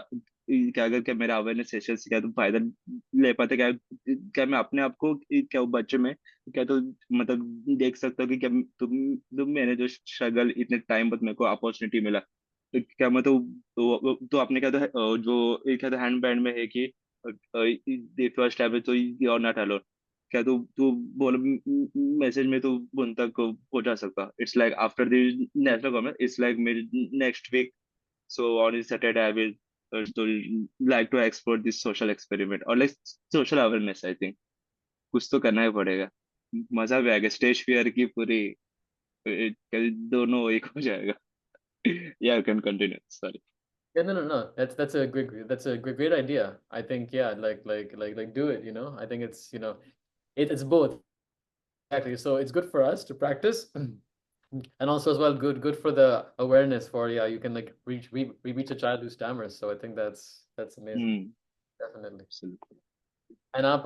क्या अगर क्या मेरा अवेयरनेस सेशन से क्या तो फायदा ले पाते, क्या क्या मैं अपने आप को क्या वो बच्चे में क्या तो मतलब देख सकता हूँ कि क्या तुम मैंने जो स्ट्रगल इतने टाइम बाद मेरे को अपॉर्चुनिटी मिला, तो क्या मतलब तो आपने क्या तो जो क्या तो हैंड बैंड में है कि फर्स्ट स्टेप है तो यू आर नॉट अलोन, क्या तो बोल मैसेज में तो उन तक पहुंचा सकता। It's like after the national government, it's like मेरी next week, so on Saturday I will तो like to explore this social experiment और like social awareness. I think कुछ तो करना ही पड़ेगा, मजा भी आएगा, स्टेज फियर की पूरी दोनों एक हो जाएगा। या can continue, sorry. Yeah, no. That's a great idea. I think, yeah, do it, I think it's, it's both. Exactly. So it's good for us to practice, and also as well good for the awareness for, yeah, you can like reach a child who stammers. So I think that's amazing. Hmm. Definitely. Absolutely. And आप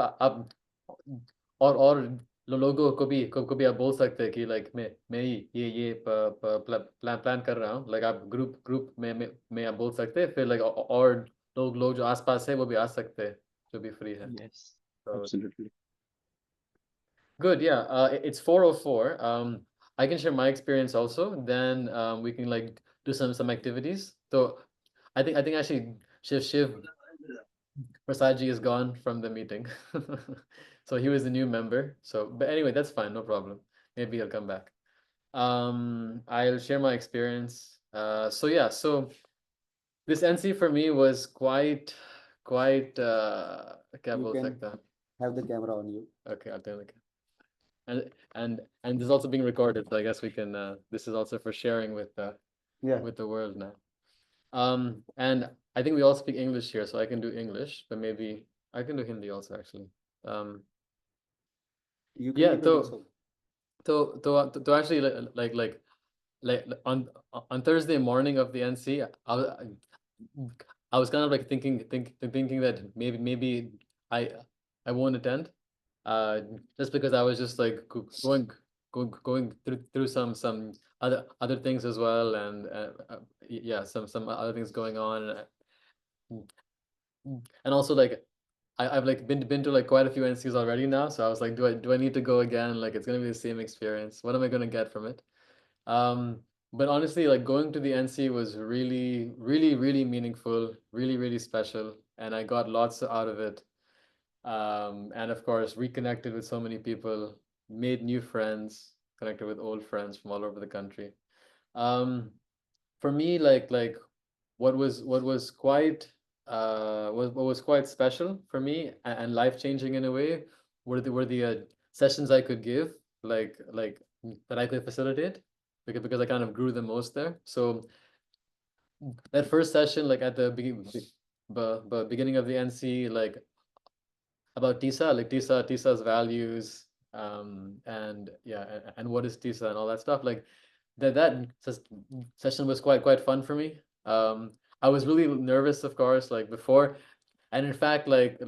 और लोगों को भी आप बोल सकते हैं कि लाइक मैं ये प्लान कर रहा हूँ, लाइक आप ग्रुप में आप बोल सकते हैं, फिर लाइक और लोग जो आसपास है वो भी आ सकते हैं जो भी फ्री है. Yes. So Absolutely. good, yeah. It's 4:04. I can share my experience also. Then we can like do some activities. So I think actually Shiv Prasadji is gone from the meeting. So he was a new member. So but anyway, that's fine, no problem. Maybe he'll come back. I'll share my experience. So yeah, so this NC for me was quite क्या You बोल can सकता हूँ? have the camera on you. Okay, I'll turn the and this is also being recorded, so I guess we can this is also for sharing with Yeah. the world now. And I think we all speak English here, so I can do English, but maybe I can do Hindi also actually. You can Yeah, keep it also. to actually like on Thursday morning of the NC, I was kind of like thinking that maybe I won't attend, just because I was just like going through some other things as well, and yeah, some other things going on, and also like I've like been to like quite a few NCs already now, so I was like, do I need to go again? Like it's gonna be the same experience. What am I gonna get from it? But honestly, like going to the NC was really meaningful, really special, and I got lots out of it. And of course, reconnected with so many people, made new friends, connected with old friends from all over the country. For me, like what was quite what was quite special for me and life-changing in a way were the sessions I could give, like that I could facilitate, because I kind of grew the most there. So that first session, like at the beginning of the NC, like about TISA, like TISA's values, and yeah, and what is TISA and all that stuff. Like that session was quite fun for me. I was really nervous, of course, like before, and in fact, like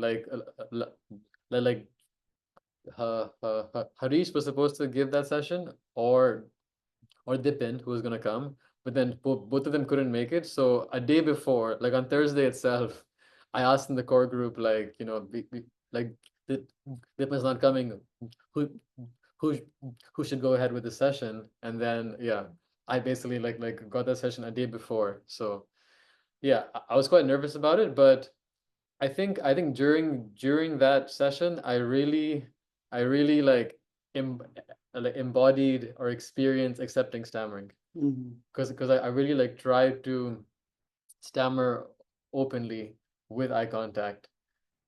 Harish was supposed to give that session, or Dipin, who was gonna come, but then both of them couldn't make it. So a day before, like on Thursday itself, I asked in the core group, like, like Dipin's not coming. Who who who should go ahead with the session? And then yeah, I basically like got that session a day before. So yeah, I was quite nervous about it, but I think during that session, I really like embodied or experienced accepting stammering, because I really like tried to stammer openly with eye contact,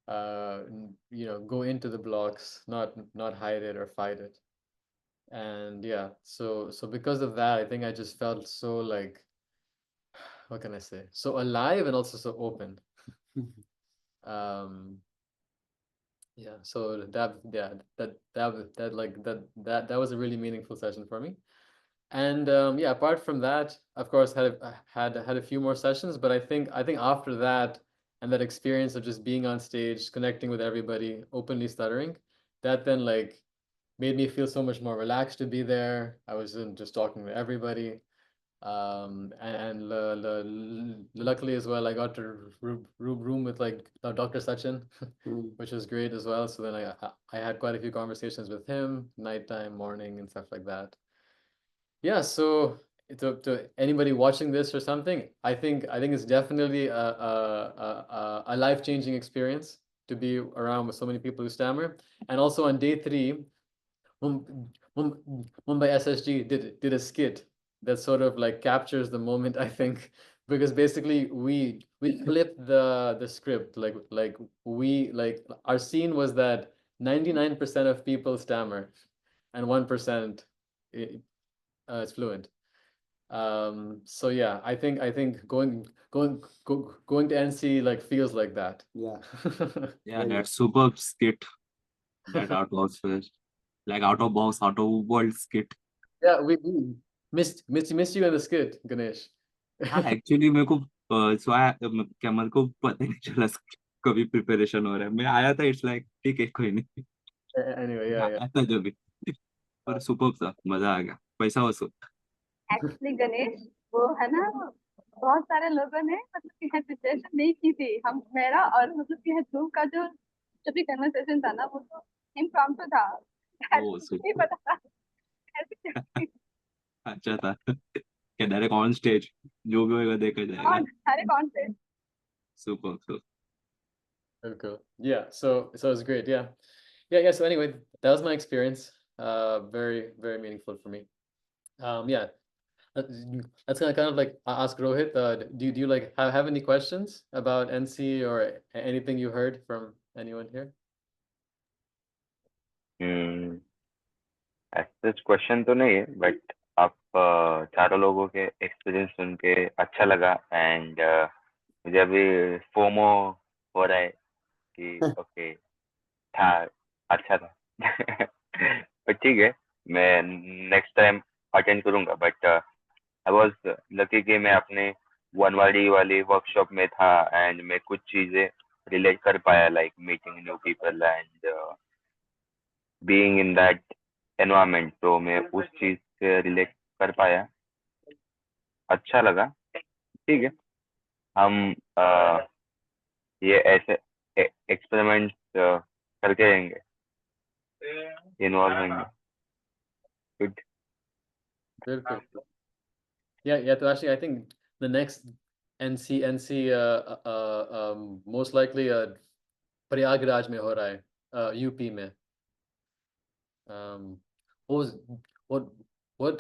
go into the blocks, not hide it or fight it. And yeah, so because of that, I think I just felt so like, what can I say, so alive and also so open. um Yeah, so that was a really meaningful session for me. And yeah, apart from that, of course, had a few more sessions, but I think after that and that experience of just being on stage, connecting with everybody, openly stuttering, that then like made me feel so much more relaxed to be there. I was just talking to everybody. And luckily as well, I got to room with like Dr. Sachin, which was great as well. So then I had quite a few conversations with him, nighttime, morning, and stuff like that. Yeah, so to anybody watching this or something, I think it's definitely a life-changing experience to be around with so many people who stammer. And also on day 3, Mumbai SSG did a skit that sort of like captures the moment, I think, because basically we flipped the script, like our scene was that 99% of people stammer and 1% is fluent. So yeah, I think going to NC like feels like that. Yeah. Yeah, Very that superb skit, that atmosphere, like out of box, out of world skit. Yeah, we missed you in the skit, Ganesh. हाँ actually मेरे को क्या मेरे को पता ही नहीं चला कभी प्रिपरेशन हो रहा है, मैं आया था, इट्स लाइक ठीक है कोई नहीं, Anyway, yeah. आया था जो भी, पर सुपर था, मजा आ गया, पैसा वसूल। एक्चुअली गणेश, वो है ना, बहुत सारे लोगों ने मतलब कि प्रिपरेशन नहीं की थी। हम मेरा और मतलब कि धूम का जो जब भी कन्वर्सेशन था ना, वो तो इम्प्रॉम्प्टू था। ओ ऐसे नहीं पता था ऐसे अच्छा था क्या, डायरेक्ट ऑन स्टेज, जो भी होगा देखा जाएगा। कौन सारे कौन थे। Super super. Very cool. Yeah, so it's great. Yeah. So anyway, that was my experience. Very, very meaningful for me. Yeah. That's gonna kind of like ask Rohit. Do you like have any questions about NC or anything you heard from anyone here? ऐसा question तो नहीं है, but आप चारों लोगों के experience सुन के अच्छा लगा, एंड मुझे अभी फोमो हो रहा है कि ओके था, अच्छा था। बट ठीक है, मैं नेक्स्ट टाइम अटेंड करूंगा। बट आई वाज लकी कि मैं अपने वनवाड़ी वाली वर्कशॉप में था, एंड मैं कुछ चीजें रिलेट कर पाया, like meeting new people and being in that environment. तो मैं उस चीज से रिलेट कर पाया, अच्छा लगा। ठीक है, हम ये ऐसे एक्सपेरिमेंट करते रहेंगे, इन्वॉल्व होंगे। Good. Very cool. Yeah. So actually, I think the next NC most likely Prayagraj में हो रहा है, यूपी में. What was what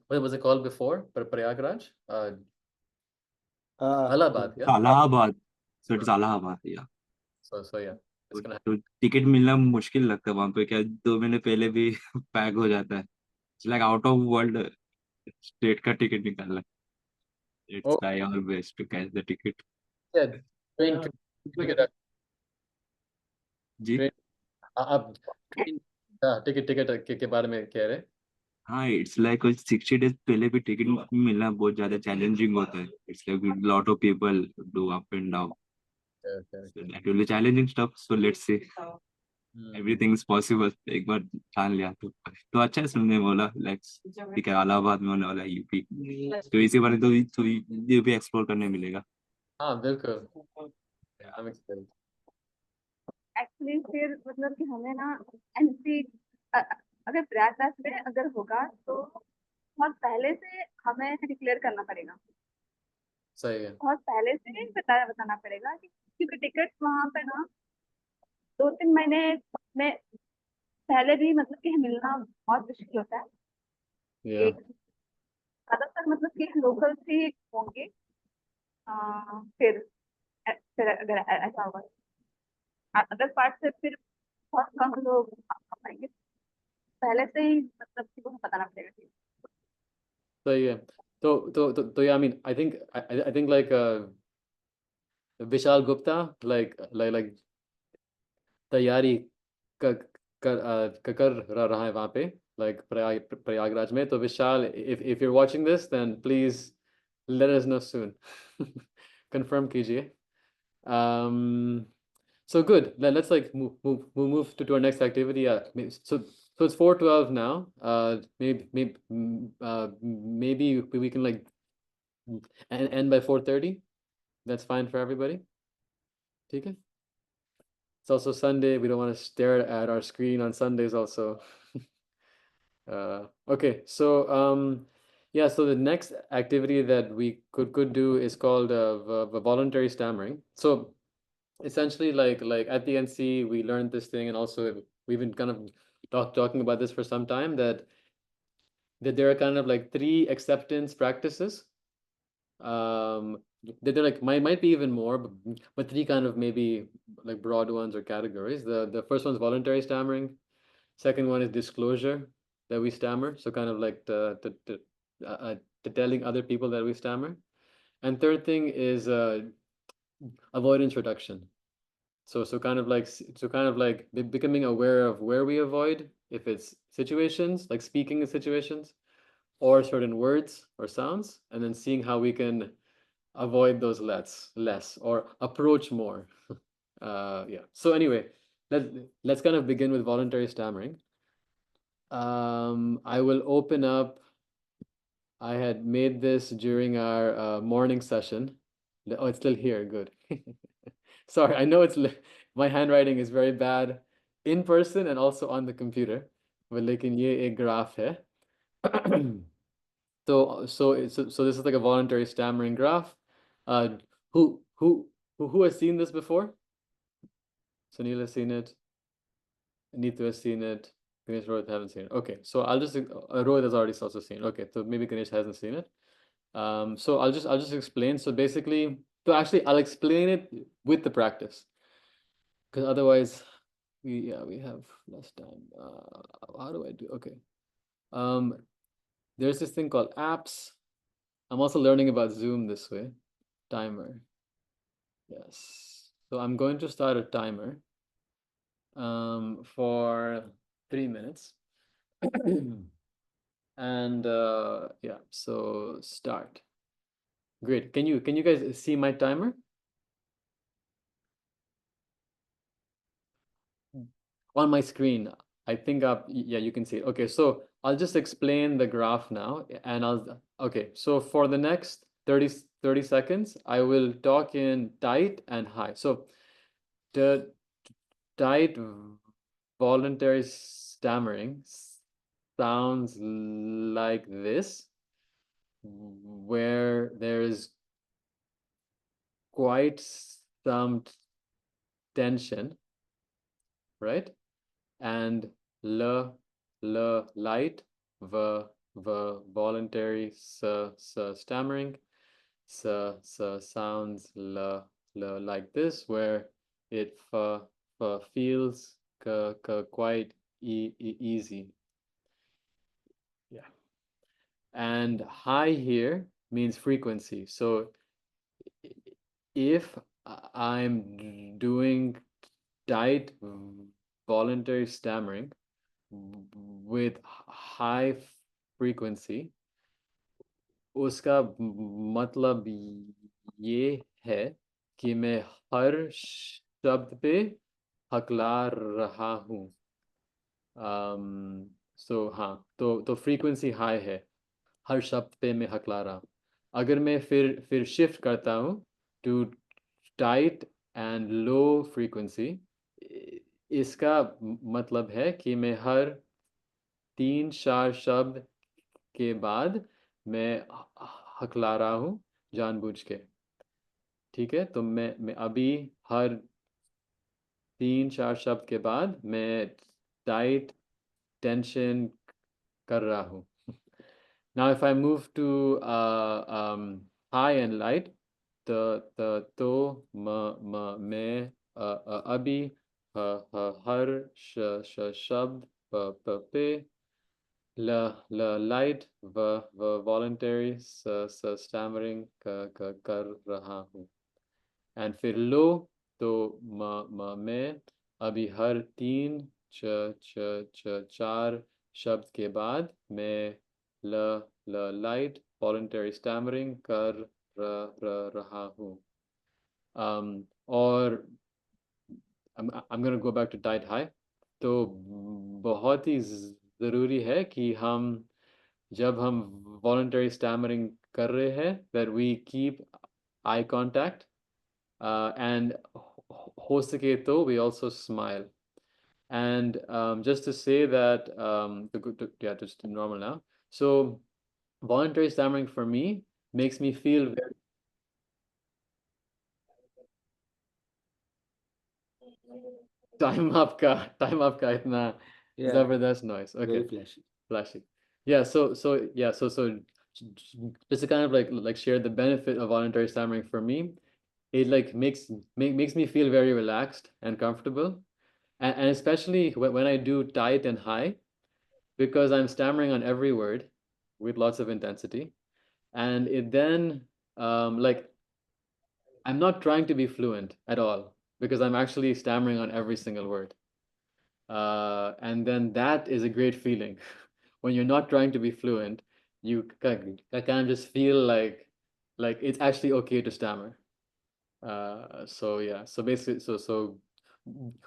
what was it called before? Prayagraj? Allahabad, yeah. Allahabad, so it's Allahabad या। So yeah, it's gonna तो ticket मिलना मुश्किल लगता है वहां पे, क्या 2 महीने पहले भी पैक हो जाता है, like out of world state का टिकट निकालना, it's Oh try our best to catch the ticket. yeah, train ticket, जी train. आप train ticket के बारे में कह रहे? हाँ, इट्स लाइक 60 days पहले भी टिकट मिलना बहुत ज्यादा चैलेंजिंग होता है, it's like lot of people do up and down, Okay. so that will be challenging stuff, so let's see, Hmm. everything is possible, एक बार ठान लिया तो अच्छा है। सुनने में बोला लाइक ठीक है, इलाहाबाद में होने वाला है यूपी, तो इसी बारे तो ये भी एक्सप्लोर करने मिलेगा। हाँ बिल्कुल, I'm excited. एक्चुअली फिर मतलब कि हमें ना एनसी अगर प्रयागराज में अगर होगा तो बहुत पहले से हमें डिक्लेयर करना पड़ेगा, सही है. बहुत पहले से ही बताना पड़ेगा क्योंकि टिकट वहां पे ना 2-3 महीने में पहले भी मतलब कि मिलना बहुत मुश्किल होता है। Yeah. एक ज्यादातर मतलब कि लोकल ही होंगे। फिर अगर ऐसा होगा, अदर पार्ट से फिर बहुत कम लोग आ पाएंगे। पहले से ही मतलब कि वो बताना पड़ेगा। सही है. तो yeah, I mean, I think like Vishal Gupta like तैयारी कर रहा है वहाँ पे, like प्रयागराज में. तो विशाल, if you're watching this, then please let us know soon. Confirm कीजिए. So good. Let's like move to our next activity. Yeah. So it's 4:12 now. Maybe we can like end by 4:30. That's fine for everybody. Okay. It's also Sunday. We don't want to stare at our screen on Sundays also. Okay, so yeah, so the next activity that we could do is called voluntary stammering. So essentially, like at the NC, we learned this thing, and also we've been kind of talking about this for some time, that there are kind of like 3 acceptance practices. They're like might be even more, but 3 kind of maybe like broad ones or categories. The first one is voluntary stammering. Second one is disclosure, that we stammer. So kind of like telling other people that we stammer. And third thing is avoidance reduction. So kind of like becoming aware of where we avoid, if it's situations, like speaking in situations, or certain words or sounds, and then seeing how we can avoid those less or approach more. Yeah. So anyway, let's kind of begin with voluntary stammering. I will open up. I had made this during our morning session. Oh, it's still here. Good. Sorry, I know my handwriting is very bad in person and also on the computer. but लेकिन ये एक graph है. So this is like a voluntary stammering graph. Who has seen this before? Sunil has seen it. Neetu has seen it. Ganesh, Rohit haven't seen it. Okay, so I'll just Rohit has already also seen it. Okay, so maybe Ganesh hasn't seen it. So I'll just explain. So basically, actually I'll explain it with the practice, because otherwise we have less time. How do I do? Okay. There's this thing called apps. I'm also learning about Zoom this way. Timer. Yes. So I'm going to start a timer for 3 minutes. And yeah, so start. Great. Can you guys see my timer? On my screen, I think yeah, you can see it. Okay, so I'll just explain the graph now, and okay, so for the next 30 seconds, I will talk in tight and high. So the tight voluntary stammering sounds like this, where there's quite some tension, right? And light, v voluntary, stammering, sounds like this, where it feels quite easy. Yeah. And high here means frequency. So if I'm doing tight voluntary stammering with high frequency, उसका मतलब ये है कि मैं हर शब्द पे हकला रहा हूँ. So हाँ, तो frequency high है, हर शब्द पे मैं हकला रहा हूँ. अगर मैं फिर shift करता हूँ to tight and low frequency, इसका मतलब है कि मैं हर 3-4 शब्द के बाद मैं हकला रहा हूँ जानबूझ के. ठीक है, तो मैं अभी हर 3-4 शब्द के बाद मैं टाइट टेंशन कर रहा हूँ. Now if I move to high and light, तो मैं अभी हर शब्द पे light voluntary stammering कर रहा हूँ. And फिर low, तो मैं अभी हर 3-4 शब्द के बाद मैं light voluntary stammering कर रहा हूँ. और I'm going to go back to tight high. तो बहुत ही ज़रूरी है कि जब हम voluntary stammering कर रहे हैं, that we keep eye contact, and हो सके तो we also smile. And just to say that, yeah, just normal now. So voluntary stammering for me makes me feel very time आपका इतना Yeah, जबरदस्त noise. Okay. very Flashy. Yeah, so just to kind of like share the benefit of voluntary stammering for me, it like makes me feel very relaxed and comfortable, and especially when I do tight and high, because I'm stammering on every word with lots of intensity, and it then like I'm not trying to be fluent at all because I'm actually stammering on every single word. And then that is a great feeling. When you're not trying to be fluent, you kind of just feel like it's actually okay to stammer. So yeah, so basically, so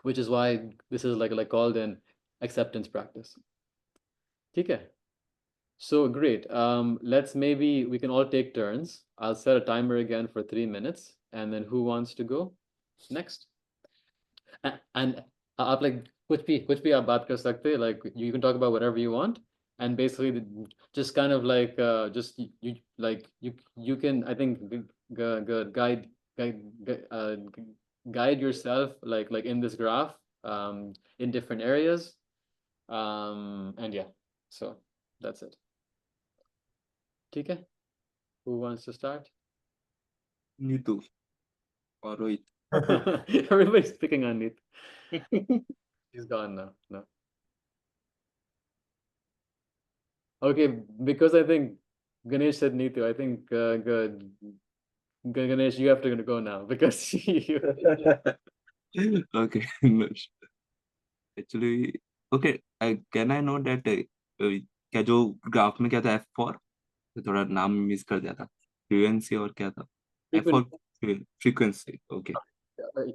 which is why this is like called an acceptance practice. Okay. So great. Let's maybe we can all take turns. I'll set a timer again for 3 minutes, and then who wants to go next? And आप like कुछ भी आप बात कर सकते हैं, like you can talk about whatever you want, and basically just kind of like just you like you can I think guide guide yourself like in this graph in different areas and yeah, so that's it. ठीक है? Who wants to start? Neetu or Rohit. Everybody's picking on Neet. He's gone now. No. Okay, because I think Ganesh said Neetu, I think Ganesh, you have to go now because you. Okay. Actually, okay. Can I know that क्या जो graph में क्या था F4 थोड़ा नाम miss कर दिया था फ्रीक्वेंसी और क्या था F4 frequency okay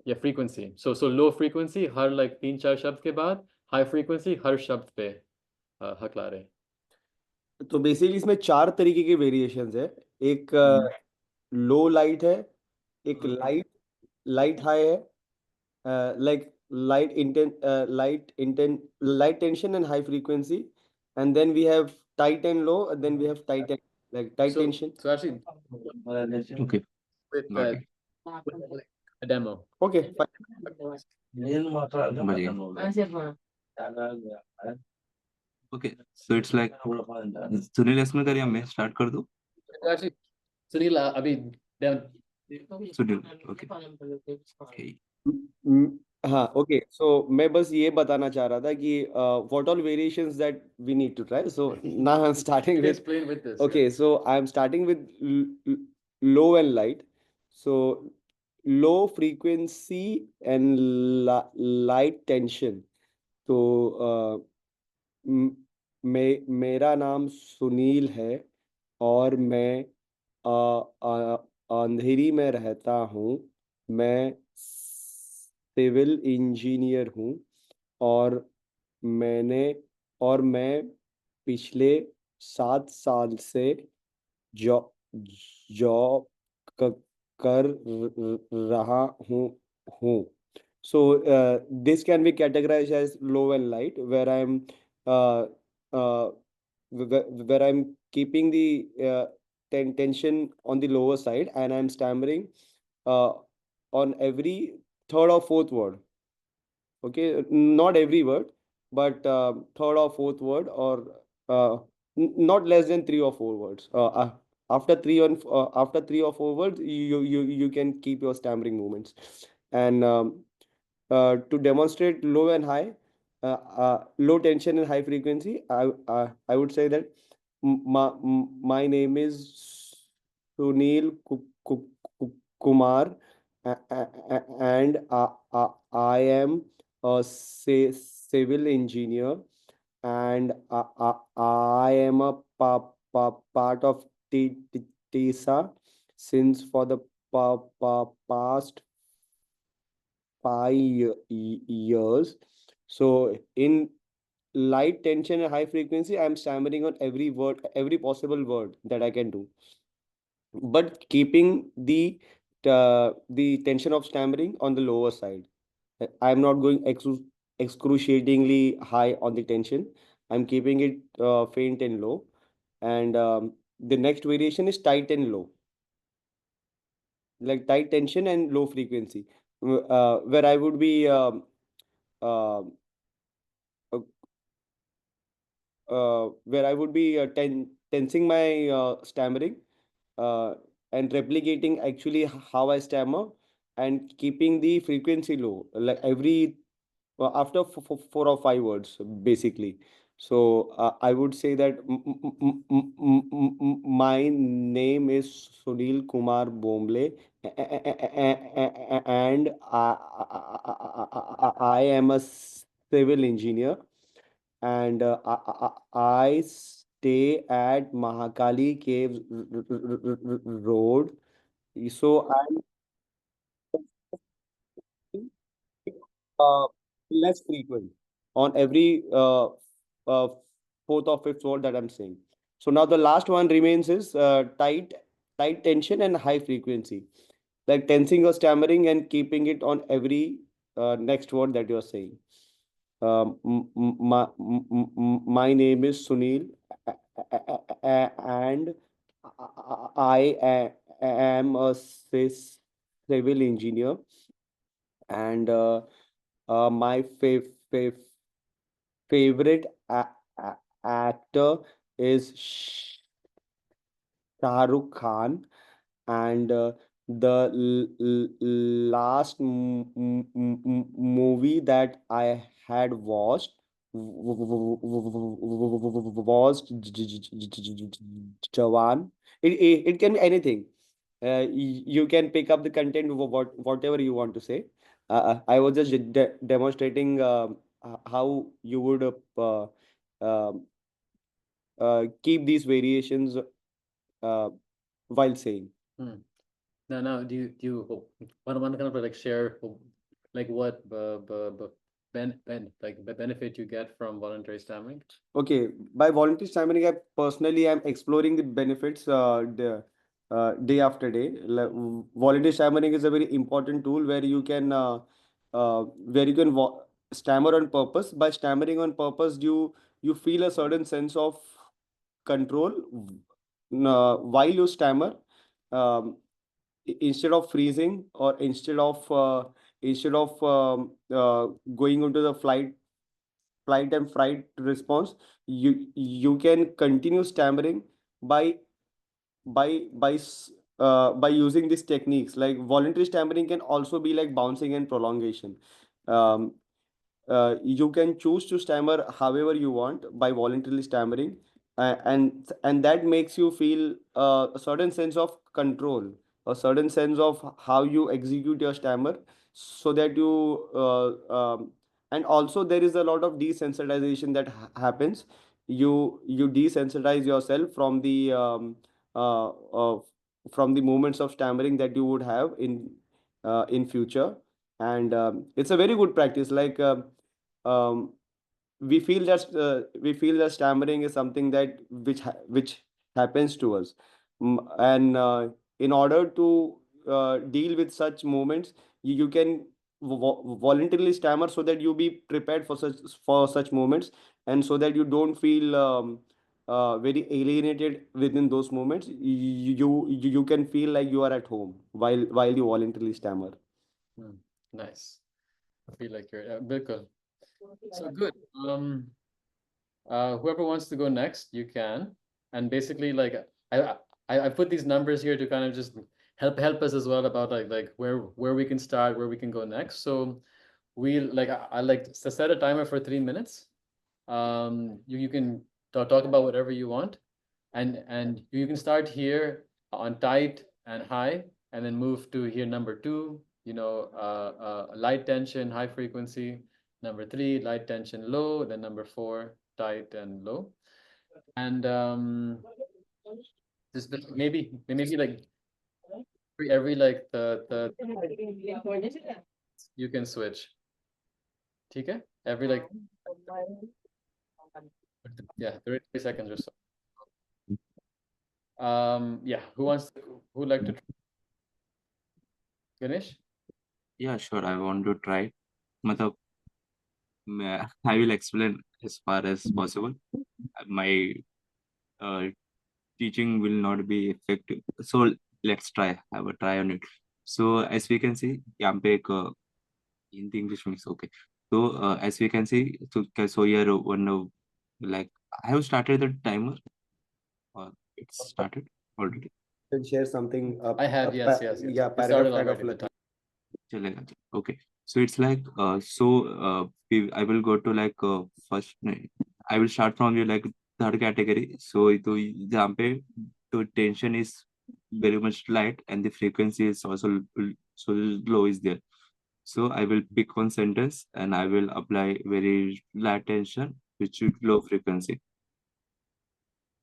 Yeah, frequency. So low frequency हर like 3-4 शब्द के बाद, high frequency हर शब्द पे हक ला रहे. तो बेसिकली इसमें 4 तरीके के वेरिएशंस है. एक लो लाइट है, एक लाइट हाई है, like light tension and high frequency, and then we have tight and low, and then we have tight and like tight tension. So actually okay with got it. with a demo. Okay, fine. Okay so it's like Sunil इसमें करिए मैं start कर दूं Actually, Sunil अभी Sunil okay okay हाँ, okay. So मैं बस ये बताना चाह रहा था कि what all variations that we need to try. So now I am starting with explain with this. okay, so I'm starting with low and light. So low frequency and light tension. तो मेरा नाम सुनील है और मैं अंधेरी में रहता हूँ. मैं सिविल इंजीनियर हूँ और मैं पिछले 7 साल से जॉब कर रहा हूँ. So this can be categorized as low and light, where I'm keeping the tension on the lower side, and I'm stammering on every third or fourth word. Okay, not every word, but third or fourth word, or not less than 3 or 4 words. After 3 or 4 words, you can keep your stammering movements. And to demonstrate low and high, low tension and high frequency, I would say that my name is Sunil Kumar, and I am a civil engineer, and I am a part of TISA since for the past 5 years. So in light tension and high frequency, I'm stammering on every word, every possible word that I can do, but keeping the tension of stammering on the lower side. I'm not going excruciatingly high on the tension. I'm keeping it faint and low. And the next variation is tight and low, like tight tension and low frequency, where I would be tensing my stammering and replicating actually how I stammer, and keeping the frequency low, like every after 4 or 5 words basically. So I would say that my name is Sunil Kumar Bomble, and I am a civil engineer, and I stay at Mahakali Caves Road. So I'm uh, less frequent on every uh, fourth or fifth word that I'm saying. So now the last one remains is tight tension and high frequency, like tensing or stammering and keeping it on every next word that you're saying. My name is Sunil, and am a civil engineer, and my favorite actor is Shah Rukh Khan, and the last movie that I had watched was Jawan. It can be anything. You can pick up the content whatever you want to say. I was just demonstrating how you would um keep these variations while saying. Now, do you one kind of like share like what benefit you get from voluntary stammering? Okay, by voluntary stammering, I personally am exploring the benefits day after day. Voluntary stammering is a very important tool where you can stammer on purpose. By stammering on purpose, you feel a certain sense of control while you stammer. Um, Instead of freezing, or instead of going into the flight and fright response, you can continue stammering by by using these techniques. Like voluntary stammering can also be like bouncing and prolongation. um, you can choose to stammer however you want by voluntarily stammering, and that makes you feel a certain sense of control, a certain sense of how you execute your stammer, so that you and also there is a lot of desensitization that happens. You desensitize yourself uh, uh, from the moments of stammering that you would have in future. And it's a very good practice. Like um, we feel that stammering is something that which happens to us. And in order to deal with such moments, you can voluntarily stammer, so that you be prepared for such moments, and so that you don't feel very alienated within those moments. You can feel like you are at home while you voluntarily stammer. Nice. I feel like you're Bilkul. So good. Whoever wants to go next, you can. And basically, like I put these numbers here to kind of just help us as well about like where we can start, where we can go next. So we like I like to set a timer for 3 minutes. You can talk about whatever you want, and you can start here on tight and high, and then move to here number 2. Light tension, high frequency. Number 3, light tension, low. Then number 4, tight and low. And just maybe like every like the you can switch. Okay? Every like yeah, 30 seconds or so. Yeah, who would like to try? Ganesh? Yeah, sure. I want to try. Matlab, I will explain as far as possible. My uh, teaching will not be effective. So let's try. Have a try on it. So as we can see, यहाँ पे एक Hindi English mix. Okay. So as we can see, so here one like I have started the timer. It's started already. Can share something. I have, yes. Yeah, It started paragraph kind of already, the like. time. चलेगा. Okay. So it's like I will go to like first I will start from your like third category. So तो जहाँ पे तो tension is very much light and the frequency is also so low is there. So I will pick one sentence and I will apply very light tension which is low frequency.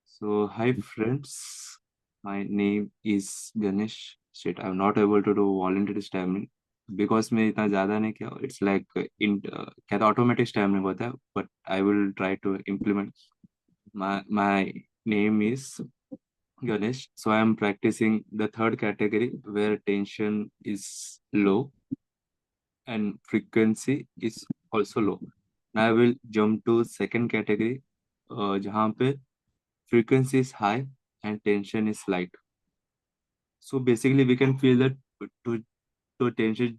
So hi friends, my name is Ganesh. Shit, I'm not able to do voluntary stammering because मैं इतना ज़्यादा नहीं किया. It's like in क्या तो automatic stammering होता है, but I will try to implement. My name is Ganesh. So I am practicing the third category where tension is low and frequency is also low. Now I will jump to second category जहाँ पे frequency is high and tension is light. So basically we can feel that to tension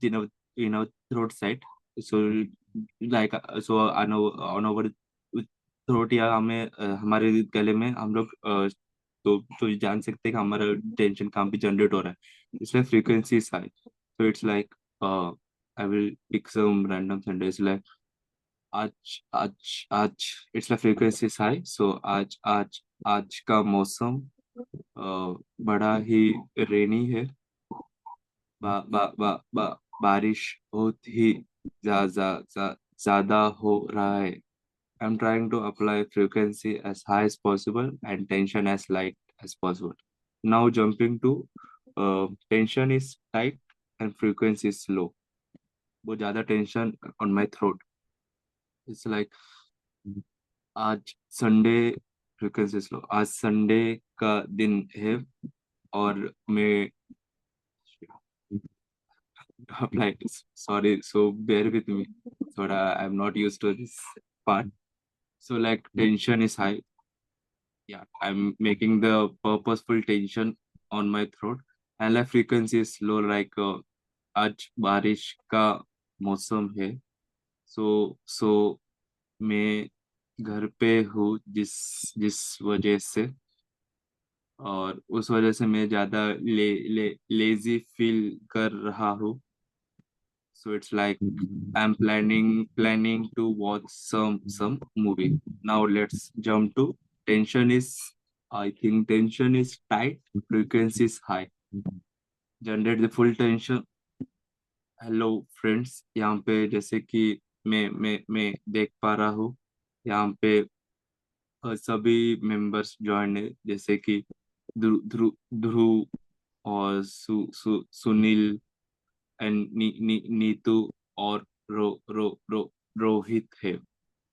in our throat side. So like so on our throat या हमें हमारे गले में हम लोग तो जान सकते हैं कि हमारा टेंशन कहाँ पे जनरेट हो रहा है. इसलिए frequency is high. So it's like I will pick some random sentence like आज it's like frequency is high. So आज का मौसम बड़ा ही रेनी है. बा, बा, बा, बा, बारिश बहुत ही ज्यादा हो रहा है. I'm trying to apply frequency as high as possible and tension as light as possible. Now jumping to tension is tight and frequency is low. बहुत ज्यादा tension on my throat. It's like आज Sunday frequency is low. आज Sunday का दिन है और मैं apply this. Sorry, so bear with me. Thoda I'm not used to this part. So like tension is high. Yeah, I'm making the purposeful tension on my throat. And like frequency is low, like आज बारिश का मौसम है. So मैं घर पे हूँ जिस वजह से और उस वजह से मैं ज्यादा लेजी फील कर रहा हूँ. So it's like I'm planning to watch some movie. Now let's jump to tension is. I think tension is tight, frequency is high. Generate the full tension. Hello friends, यहाँ पे जैसे कि मैं देख पा रहा हूँ यहाँ पे सभी मेंबर्स ज्वाइन है जैसे कि ध्रुव और सुनील एंड नीतू और रोहित है.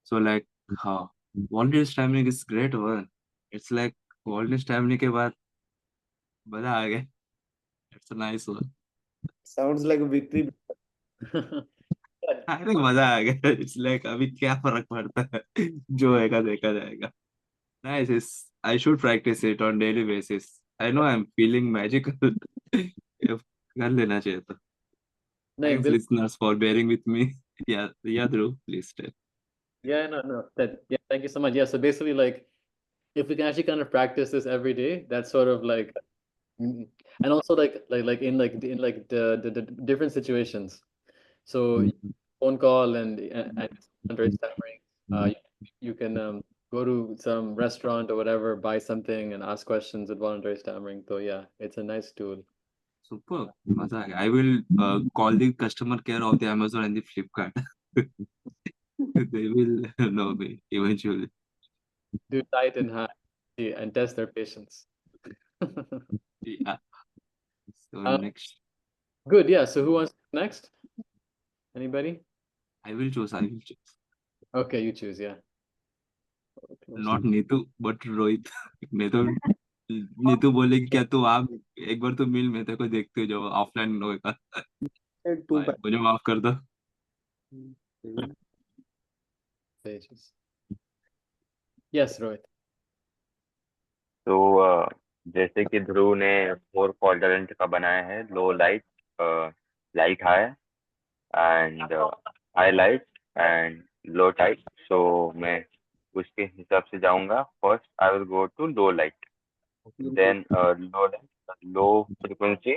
So like हाँ volunteer stammering is great one. It's like volunteer stammering के बाद मजा आ गया. It's a nice one. Sounds like a victory. अरे मजा आ गया. It's like अभी क्या फर्क पड़ता है जो होएगा देखा जाएगा. Nice. I should practice it on daily basis. I know I'm feeling magical. If कर लेना चाहिए था. नहीं Thanks listeners for bearing with me. Yeah, Dhruv, please tell. Yeah, no. Thank you so much. Yeah, so basically, like, if we can actually kind of practice this every day, that's sort of like, and also like in the different situations. So phone call and under stammering, you can go to some restaurant or whatever, buy something and ask questions with voluntary stammering. So yeah, it's a nice tool. Super. मजा आ गया. I will call the customer care of the Amazon and the Flipkart. They will know me eventually. Do tight and high and test their patience. Yeah. So Uh, next, Good. Yeah. So who wants to go next? Anybody? I will choose. Okay, you choose. Yeah. Not Neetu, but Rohit. मैं तो नीतू बोलेगी क्या तू आप एक बार तो मिल मैं तेरे को देखते हो जब ऑफलाइन होगा. Two भाई, मुझे माफ कर दो. pages. Yes, Rohit. तो जैसे कि ध्रुव ने 4 क्वाड्रेंट का बनाया है, low light, light high and high light and low tight. So मैं उसके हिसाब से जाऊंगा. First I will go to low light, then low frequency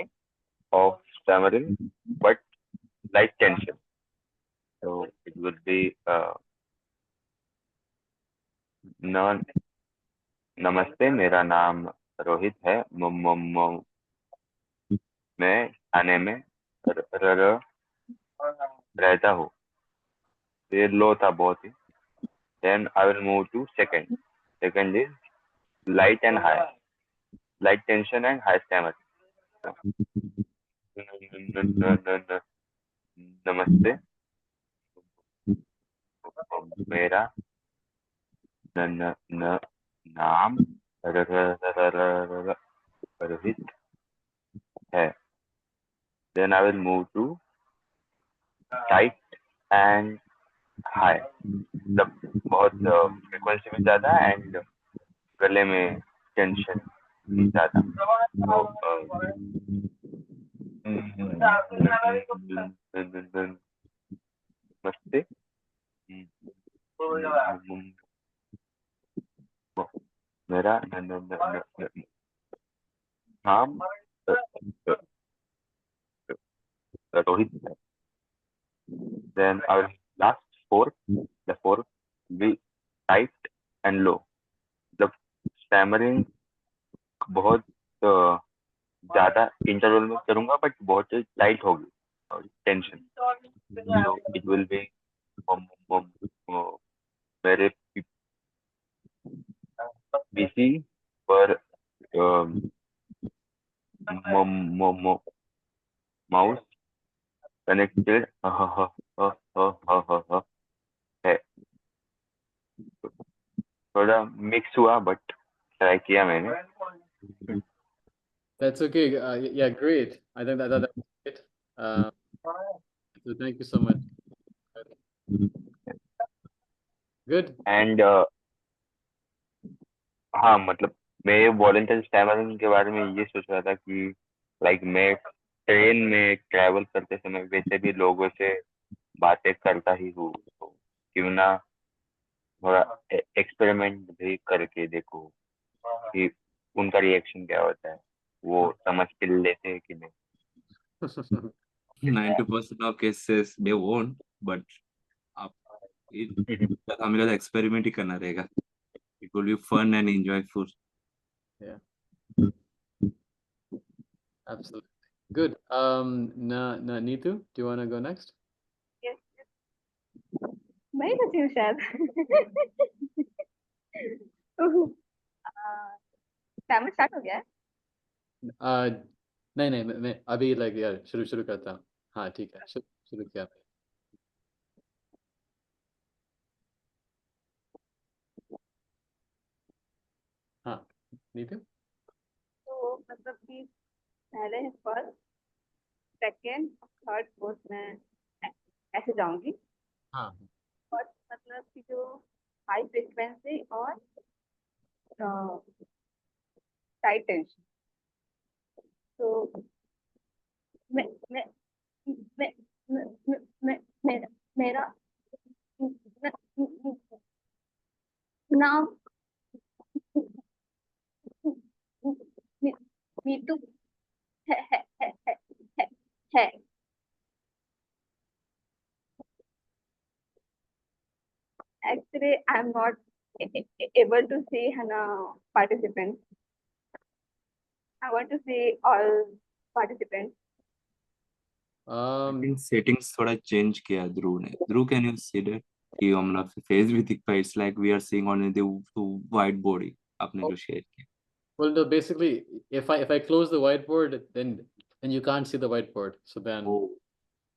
of stammering but light tension. So it would be न नमस्ते, मेरा नाम रोहित है। मैं थाने में रहता हूँ। ये लो था बहुत ही। Then I will move to second. Second is light and high. Light tension and high stammer. नमस्ते, मेरा नाम रोहित है। Then I will move to tight and high. मतलब बहुत फ्रीक्वेंसी में ज्यादा एंड गले में टेंशन ज्यादा। नमस्ते, मेरा नाम रोहित है। Then our last four, the four will tight and low. The stammering बहुत ज्यादा इंटरवल में करूंगा बट बहुत लाइट होगी और tension. So it will be मेरे पीसी पर माउस कनेक्टेड है। थोड़ा मिक्स हुआ बट ट्राई किया मैंने। That's okay. Yeah, great. I think that was great. So thank you so much. Good. And हाँ, मतलब मैं वॉलंटरी स्टैमरिंग के बारे में ये सोच रहा था कि लाइक मैं ट्रेन में ट्रैवल करते समय वैसे भी लोगों से बातें करता ही हूँ, तो क्यों ना थोड़ा एक्सपेरिमेंट भी करके देखो कि उनका रिएक्शन क्या होता है, वो समझ के लेते हैं कि नहीं। 90% of cases they won't, but आप हमें ज़्यादा एक्सपेरिमेंट ही करना रहेगा। It will be fun and enjoyable. Yeah. Absolutely. Good. Neetu, do you want to go next? Yes. मैं ही बची हूँ शायद। टाइमर स्टार्ट हो गया है? नहीं मैं अभी like यार शुरू करता हूँ। हाँ ठीक है, शुरू किया। हाँ नीतू। तो मतलब कि पहले फर्स्ट, सेकंड, थर्ड, फोर्थ में ऐसे जाऊंगी। हाँ और मतलब कि जो हाई फ्रिक्वेंसी और टाइट टेंशन, तो मैं मैं मैं मेरा मेरा नाम नीतू है। Actually, I'm not able to see Hannah participants. I want to see all participants. I think settings थोड़ा चेंज किया ध्रुव ने। ध्रुव, can you see that कि हमारा फेस भी दिख पाए? It's like we are seeing only the white body आपने जो शेयर किया। Well, no, basically, if I close the whiteboard, then you can't see the whiteboard. So then,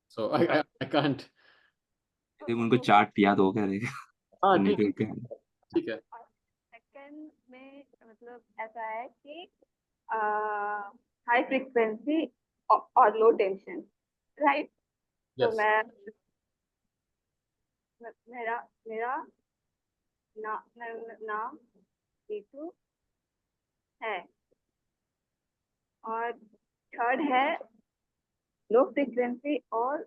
so I can't. I think उनको chart याद हो गया रहेगा। हाँ नहीं ठीक तो है, ठीक है। सेकंड में मतलब ऐसा है कि हाई फ्रीक्वेंसी और लो टेंशन, राइट? तो Yes. मैं मेरा मेरा नाम नीतू है। और थर्ड है लो फ्रीक्वेंसी और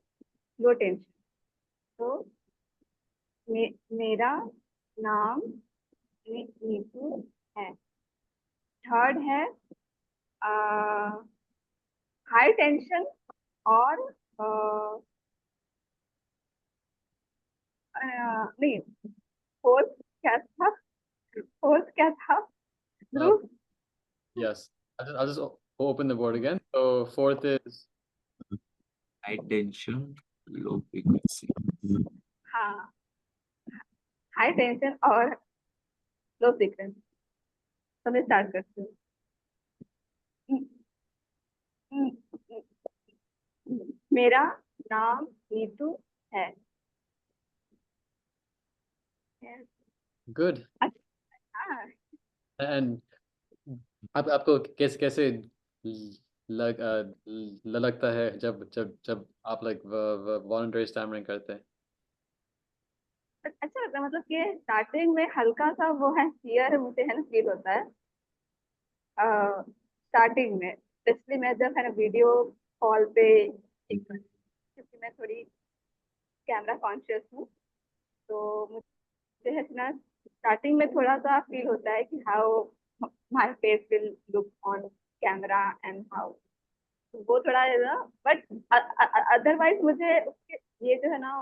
लो टेंशन, तो मेरा नाम नीतू है। थर्ड है हाई टेंशन और नहीं, फोर्थ क्या था? फोर्थ क्या था? ध्रुव? Yes, I'll just open the board again. So fourth is high tension, low frequency. हाँ, हाई टेंशन और लो फ्रीक्वेंसी। तो मैं स्टार्ट करती हूँ। मेरा नाम नीतू है। good. हाँ, And आपको कैसे कैसे लगता है जब जब जब आप लाइक वॉलंटरी स्टैमरिंग करते हैं? अच्छा लगता है, मतलब कि स्टार्टिंग में हल्का सा वो है, फियर मुझे है ना फील होता है स्टार्टिंग में, स्पेशली मैं जब है ना वीडियो कॉल पे क्योंकि मैं थोड़ी कैमरा कॉन्शियस हूँ, तो मुझे है ना स्टार्टिंग में थोड़ा सा फील होता है कि how my face will look on camera and how, वो थोड़ा है ना, बट अदरवाइज मुझे ये जो है ना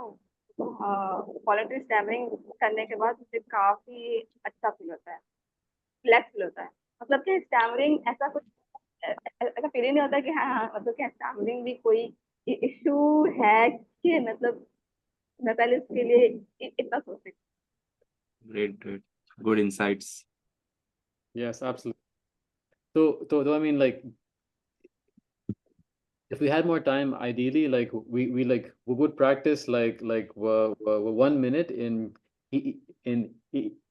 वॉलंटरी स्टैमरिंग करने के बाद मुझे काफी अच्छा फील होता है, रिलैक्स फील होता है। मतलब कि स्टैमरिंग ऐसा कुछ ऐसा फील ही नहीं होता कि हाँ हाँ, मतलब कि स्टैमरिंग भी कोई इशू है कि मतलब मैं पहले इसके लिए इतना सोचती थी। Great, great. Good insights. Yes, absolutely. So I mean, like, if we had more time, ideally, like we would practice like 1 minute in in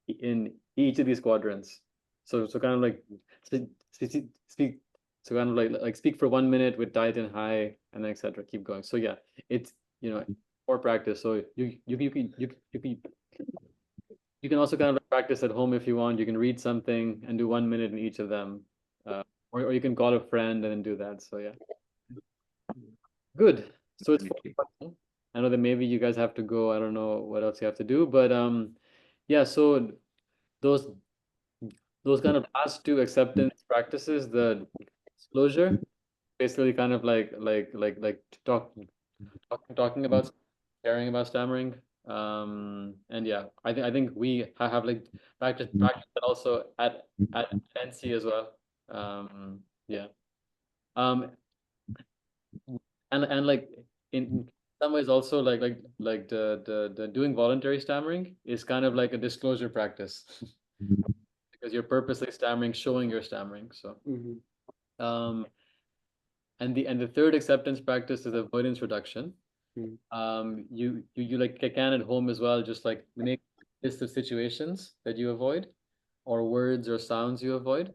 in each of these quadrants. So kind of like speak. So kind of like speak for 1 minute with tight and high, and then etc. Keep going. So yeah, it's more practice. So you can also kind of like practice at home if you want. You can read something and do 1 minute in each of them, or you can call a friend and then do that. So yeah. Good. So it's Definitely. I know that maybe you guys have to go. I don't know what else you have to do, but yeah. So those those kind of last two acceptance practices, the disclosure, basically kind of like talking about caring about stammering. And yeah, I think we have like practice that also at NC as well. Yeah. Um, and like in some ways also like the doing voluntary stammering is kind of like a disclosure practice because you're purposely stammering, showing you're stammering. So um and the third acceptance practice is avoidance reduction. You like can at home as well, just like make a list of situations that you avoid or words or sounds you avoid,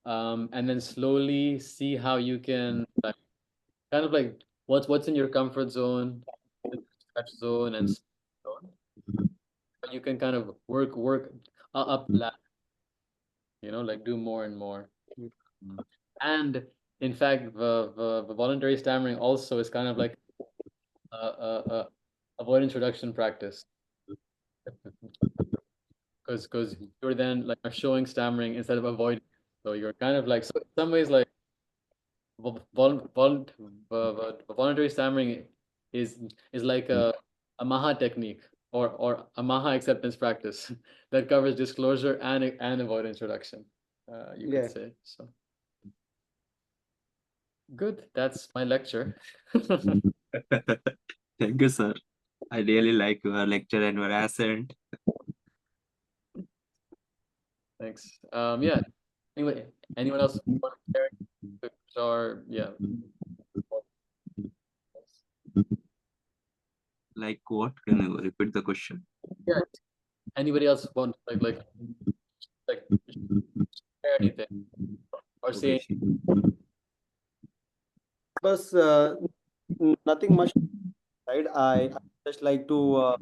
and then slowly see how you can like, kind of like what's in your comfort zone, touch zone, and zone. You can kind of work up ladder, like do more and more. And in fact, the voluntary stammering also is kind of like a avoidance reduction practice because you're then like showing stammering instead of avoiding. So you're kind of like, so in some ways like voluntary stammering is like a Maha technique or a Maha acceptance practice that covers disclosure and avoidance reduction. You Yeah. could say so. Good. That's my lecture. Thank you, sir. I really like your lecture and your accent. Thanks. Yeah. Anyway, anyone else want to share? Or yeah. Like what? Can you repeat the question? Yeah. Anybody else want like share anything or say Okay. But nothing much side. I just like to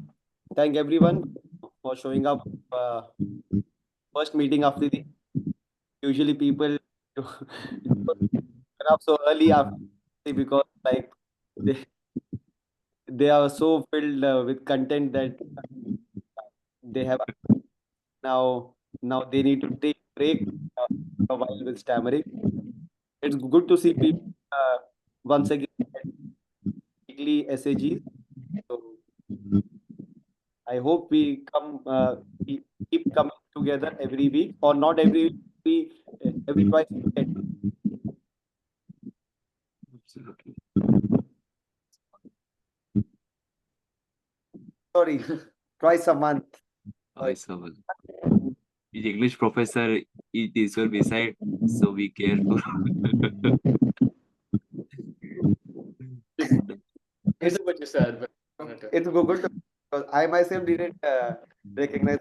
thank everyone for showing up. First meeting after the usually people turn up so early after because like they they are so filled with content that they have now they need to take break a while with stammering. It's good to see people once again at weekly SAGs. So I hope we keep coming together every week, or not every week, every twice a week. Absolutely. Sorry, twice a month. Twice a month. His English professor is your beside, so be careful. I said what you said, but I wanted to. It's Google because I myself didn't recognize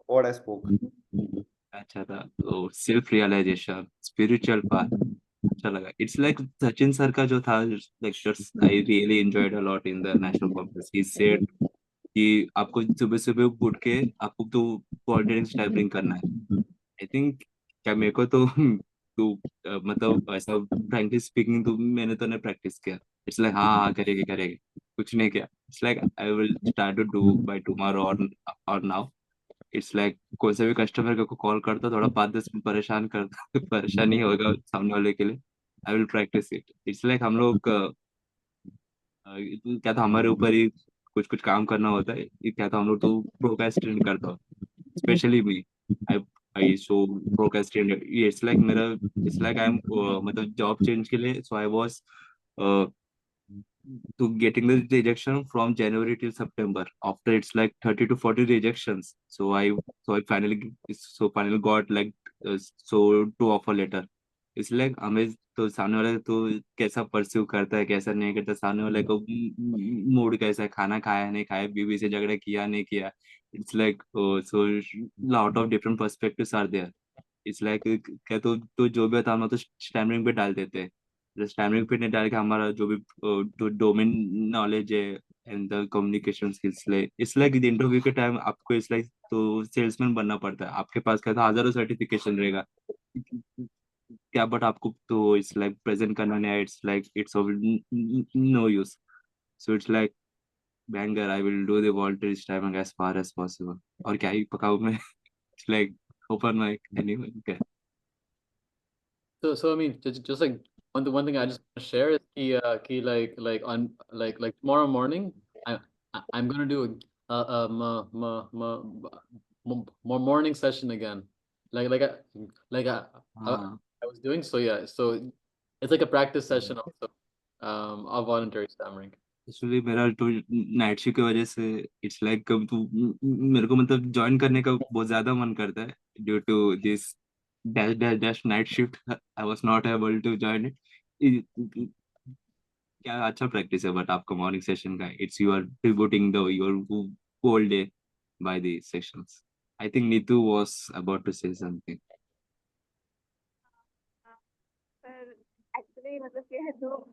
what I spoke. अच्छा था वो self realisation spiritual path अच्छा लगा it's like Sachin sir का जो था lectures I really enjoyed a lot in the national conference he said कि आपको सुबह सुबह उठ के आपको तो कोऑर्डिनेटिंग टाइपिंग करना है आई थिंक क्या मेरे को तो मतलब ऐसा फ्रैंकली स्पीकिंग तो मैंने तो नहीं प्रैक्टिस किया इट्स लाइक हाँ हाँ करेंगे करेंगे कुछ नहीं किया it's like I will start to do by tomorrow और नाउ इट्स लाइक कोई से भी कस्टमर को कॉल करता थोड़ा 5-10 मिनट परेशान करता परेशानी होगा सामने वाले के लिए I will practice it it's like हम लोग क्या तो हमारे ऊपर ही कुछ कुछ काम करना होता है ये क्या तो हम लोग तो प्रोक्रेस्टिनेट करता हो specially me I I so procrastinate it's like मेरा इट्स लाइक आई एम मतलब जॉब चेंज के लिए so I was to getting the rejection from January till September. After it's like 30 to 40 rejections. So I finally got like so two offer letter. It's like हमें तो सामने वाला तो कैसा pursue करता है कैसा नहीं करता सामने वाले को मूड कैसा है खाना खाया नहीं खाया बीवी से झगड़ा किया नहीं किया it's like so lot of different perspectives are there it's like क्या तो जो भी होता है हम लोग तो स्टैमरिंग पे डाल देते हैं स्टैमरिंग पे नहीं डाल के हमारा जो भी डोमेन नॉलेज है एंड द कम्युनिकेशन स्किल्स ले इट्स लाइक इंटरव्यू के टाइम आपको इट्स लाइक तो सेल्समैन बनना पड़ता है आपके पास क्या था हजारों सर्टिफिकेशन रहेगा क्या बट आपको तो इट्स लाइक प्रेजेंट करना नहीं है it's like it's of no use so it's like banger I will do the volunteer timing as far as possible और क्या ही पकाऊं मैं it's like open mic anyone क्या So I mean, just like one thing I just want to share is like on like tomorrow morning, I'm gonna do more morning session again, like I was doing. So yeah, so it's like a practice session also, of voluntary stammering. Actually मेरा तो night shift की वजह से it's like कब तो मेरे को मतलब ज्वाइन करने का बहुत ज्यादा मन करता है due to this dash dash dash night shift I was not able to join it क्या अच्छा प्रैक्टिस है बट आपका मॉर्निंग सेशन का it's you are devoting the your whole day by the sessions I think Neetu was about to say something sir actually मतलब ये है जो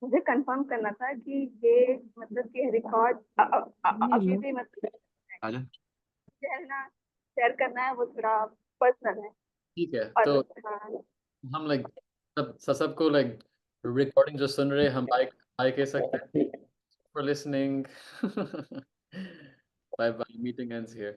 मुझे कंफर्म करना था कि ये मतलब कि रिकॉर्ड अभी भी मतलब आजा जो है ना शेयर करना है वो थोड़ा पर्सनल है ठीक है, और तो हाँ हम like सबको like recording जो सुन रहे हैं हम बाय कह सकते हैं for listening. Bye bye. Meeting ends here.